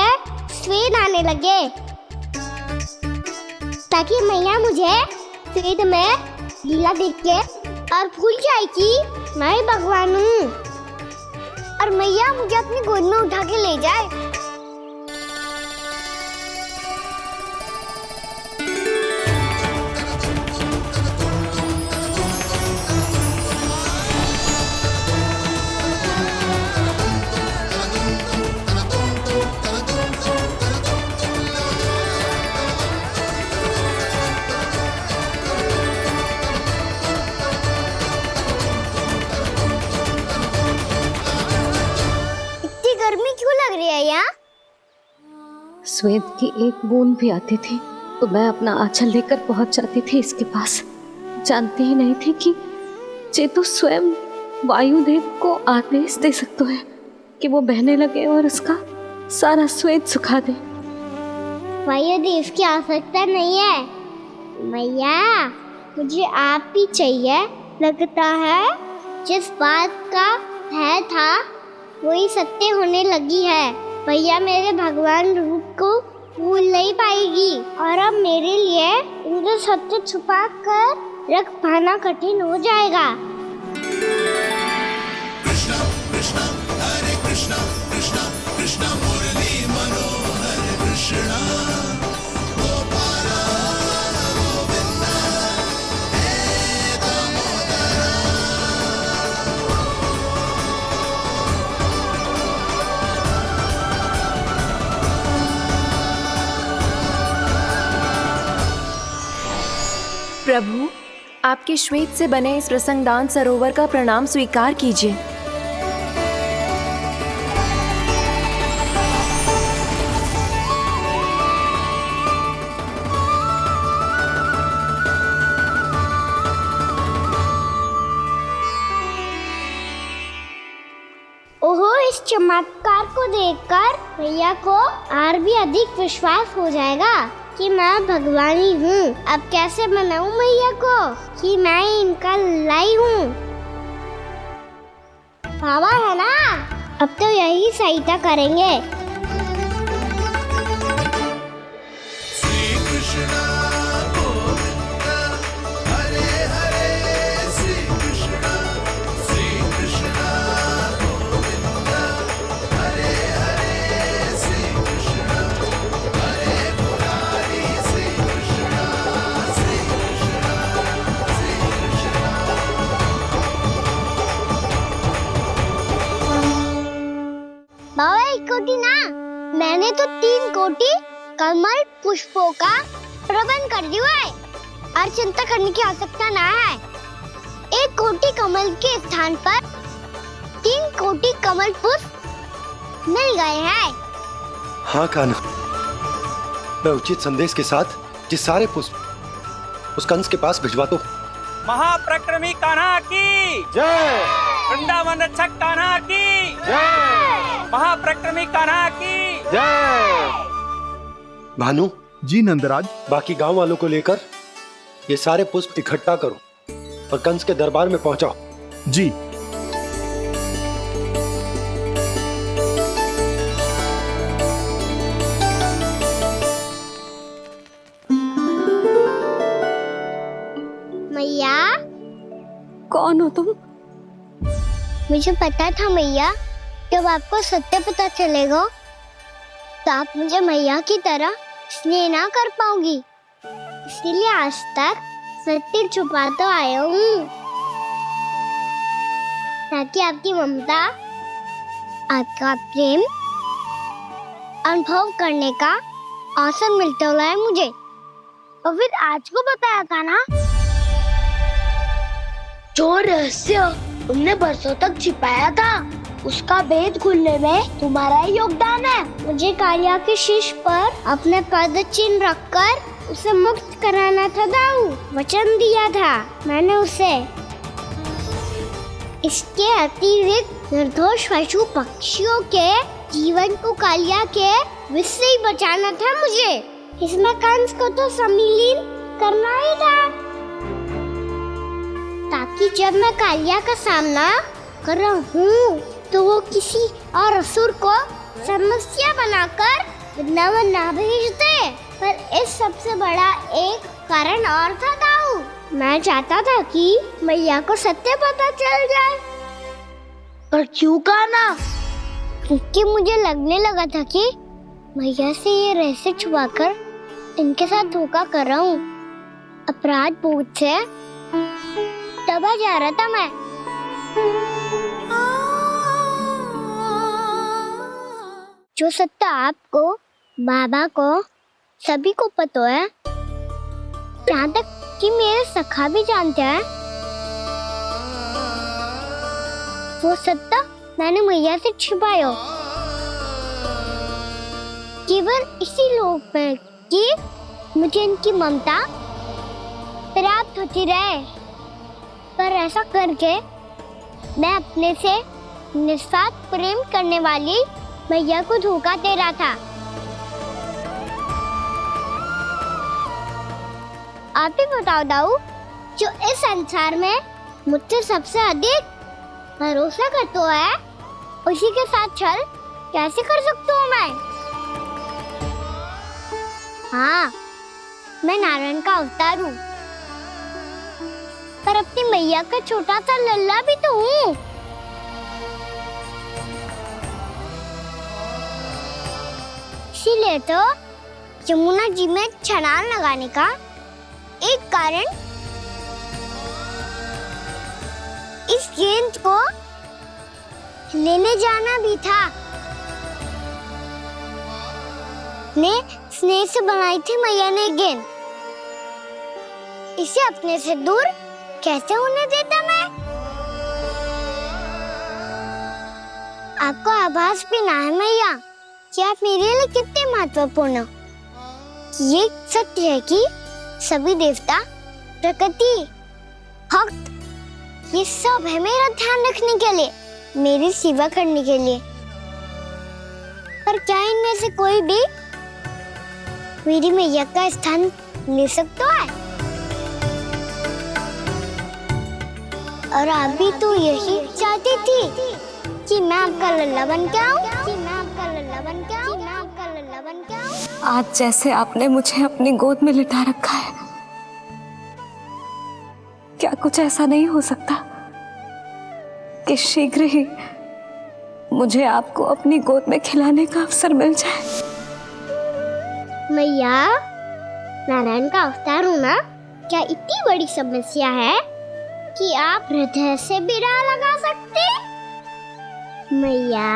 S5: स्वेद आने लगे, ताकि मैया मुझे स्वेद में लीला देख के और भूल जाए कि मैं भगवान हूँ, और मैया मुझे अपनी गोद में उठा के ले जाए। गर्मी क्यों लग रही है यहाँ?
S3: स्वेद की एक बूंद भी आती थी तो मैं अपना आंचल लेकर पहुंच जाती थी इसके पास। जानती ही नहीं थी कि चेतु स्वयं वायुदेव को आदेश दे सकता है कि वो बहने लगे और उसका सारा स्वेद सुखा दे।
S5: वायुदेव की आवश्यकता नहीं है मैया, मुझे आप ही चाहिए। लगता है जिस बात का भय था वही सत्य होने लगी है। भैया मेरे भगवान रूप को भूल नहीं पाएगी, और अब मेरे लिए इनको सत्य छुपा कर रख पाना कठिन हो जाएगा।
S9: कृष्णा कृष्णा हरे कृष्णा कृष्णा कृष्णा मुरली मनोहर कृष्णा गोपाला गोविंदा हे दामोदरा।
S11: प्रभु, आपके श्वेत से बने इस प्रसंगदान सरोवर का प्रणाम स्वीकार कीजिए।
S5: ओहो, इस चमत्कार को देखकर भैया को और भी अधिक विश्वास हो जाएगा कि मैं भगवानी हूँ। अब कैसे मनाऊं मैया को कि मैं इनका लाई हूँ। बाबा है ना, अब तो यही सहायता करेंगे।
S9: श्री कृष्ण गोविंद हरे हरे, श्री कृष्ण गोविंद हरे हरे, श्री कृष्ण हरे मुरारी, श्री कृष्ण श्री कृष्ण श्री कृष्ण।
S5: बाबा एक कोटी ना, मैंने तो 3 कोटी कमल पुष्पों का प्रबंध कर दिया है और चिंता करने की आवश्यकता ना है। 1 कोटी कमल के स्थान पर 3 कोटी कमल पुष्प मिल गए हैं।
S6: हाँ कान्हा, मैं उचित संदेश के साथ ये सारे पुष्प उस कंस के पास भिजवा दो।
S15: महाप्रक्रमी कान्हा की
S6: जय।
S15: वृंदावन रक्षक कान्हा की
S6: जय।
S15: महाप्रक्रमी कान्हा की
S6: जय। भानु
S22: जी नंदराज,
S6: बाकी गांव वालों को लेकर ये सारे पुष्प इकट्ठा करो और कंस के दरबार में पहुंचाओ।
S22: जी।
S5: मैया,
S3: कौन हो तुम?
S5: मुझे पता था मैया, जब आपको सत्य पता चलेगा तो आप मुझे मैया की तरह स्नेह ना कर पाओगी, इसीलिए आज तक सत्य छुपाता आया हूँ, ताकि आपकी ममता, आपका प्रेम अनुभव करने का अवसर मिलता है मुझे। और फिर आज को बताया था ना, जो रहस्य तुमने बरसों तक छिपाया था, उसका भेद खुलने में तुम्हारा ही योगदान है। मुझे कालिया के शीश पर अपने पद चिन्ह रखकर उसे मुक्त कराना था दाऊ, वचन दिया था मैंने उसे। इसके अतिरिक्त निर्दोष पशु पक्षियों के जीवन को कालिया के विष से ही बचाना था मुझे। इसमें कंस को तो सम्मिलित करना ही था, ताकि जब मैं कालिया का सामना कर रहा हूँ तो वो किसी और असुर को समस्या बनाकर वृंदावन ना भेज दे। पर इस सबसे बड़ा एक कारण और था दाऊ, मैं चाहता था कि मैया को सत्य पता चल जाए। पर क्यों कहा ना? क्योंकि मुझे लगने लगा था कि मैया से ये रहस्य छुपाकर इनके साथ धोखा कर रहा हूँ। अपराध बोध से दबा जा रहा था मैं। जो सत्य आपको, बाबा को, सभी को पता है, यहाँ तक कि मेरे सखा भी जानते हैं, वो सत्य मैंने मैया से छिपाया केवल इसी लोक में कि मुझे इनकी ममता प्राप्त होती रहे। पर ऐसा करके मैं अपने से निस्वार्थ प्रेम करने वाली मैया को धोखा दे रहा था। आप ही बताओ दाऊ, जो इस संसार में मुझसे सबसे अधिक भरोसा करता है, उसी के साथ छल कैसे कर सकता हूँ मैं? हाँ, मैं नारायण का अवतार हूँ, पर अपनी मैया का छोटा सा लल्ला भी तो हूँ। इसीलिए तो यमुना जी में छलांग लगाने का एक कारण इस गेंद को लेने जाना भी था। स्नेह से बनाई थी मैया ने गेंद, इसे अपने से दूर कैसे होने देता मैं? आपको आभास भी ना है मैया कि आप मेरे लिए कितने महत्वपूर्ण हो। ये सत्य है कि सभी देवता, प्रकृति, भक्त, ये सब है मेरा ध्यान रखने के लिए, मेरी सेवा करने के लिए। पर क्या इनमें से कोई भी मेरी मैया का स्थान ले सकता है? और आप भी तो यही चाहती थी कि मैं आपका लल्ला बन के आऊं, कि मैं आपका लल्ला बन के आऊं, कि मैं आपका लल्ला बन के आऊं।
S3: आज जैसे आपने मुझे अपनी गोद में लिटा रखा है, क्या कुछ ऐसा नहीं हो सकता कि शीघ्र ही मुझे आपको अपनी गोद में खिलाने का अवसर मिल जाए?
S5: मैया, नारायण का अवतार होना क्या इतनी बड़ी समस्या है कि आप हृदय से भी राह लगा सकते? मैया,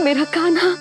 S3: मेरा कान्हा,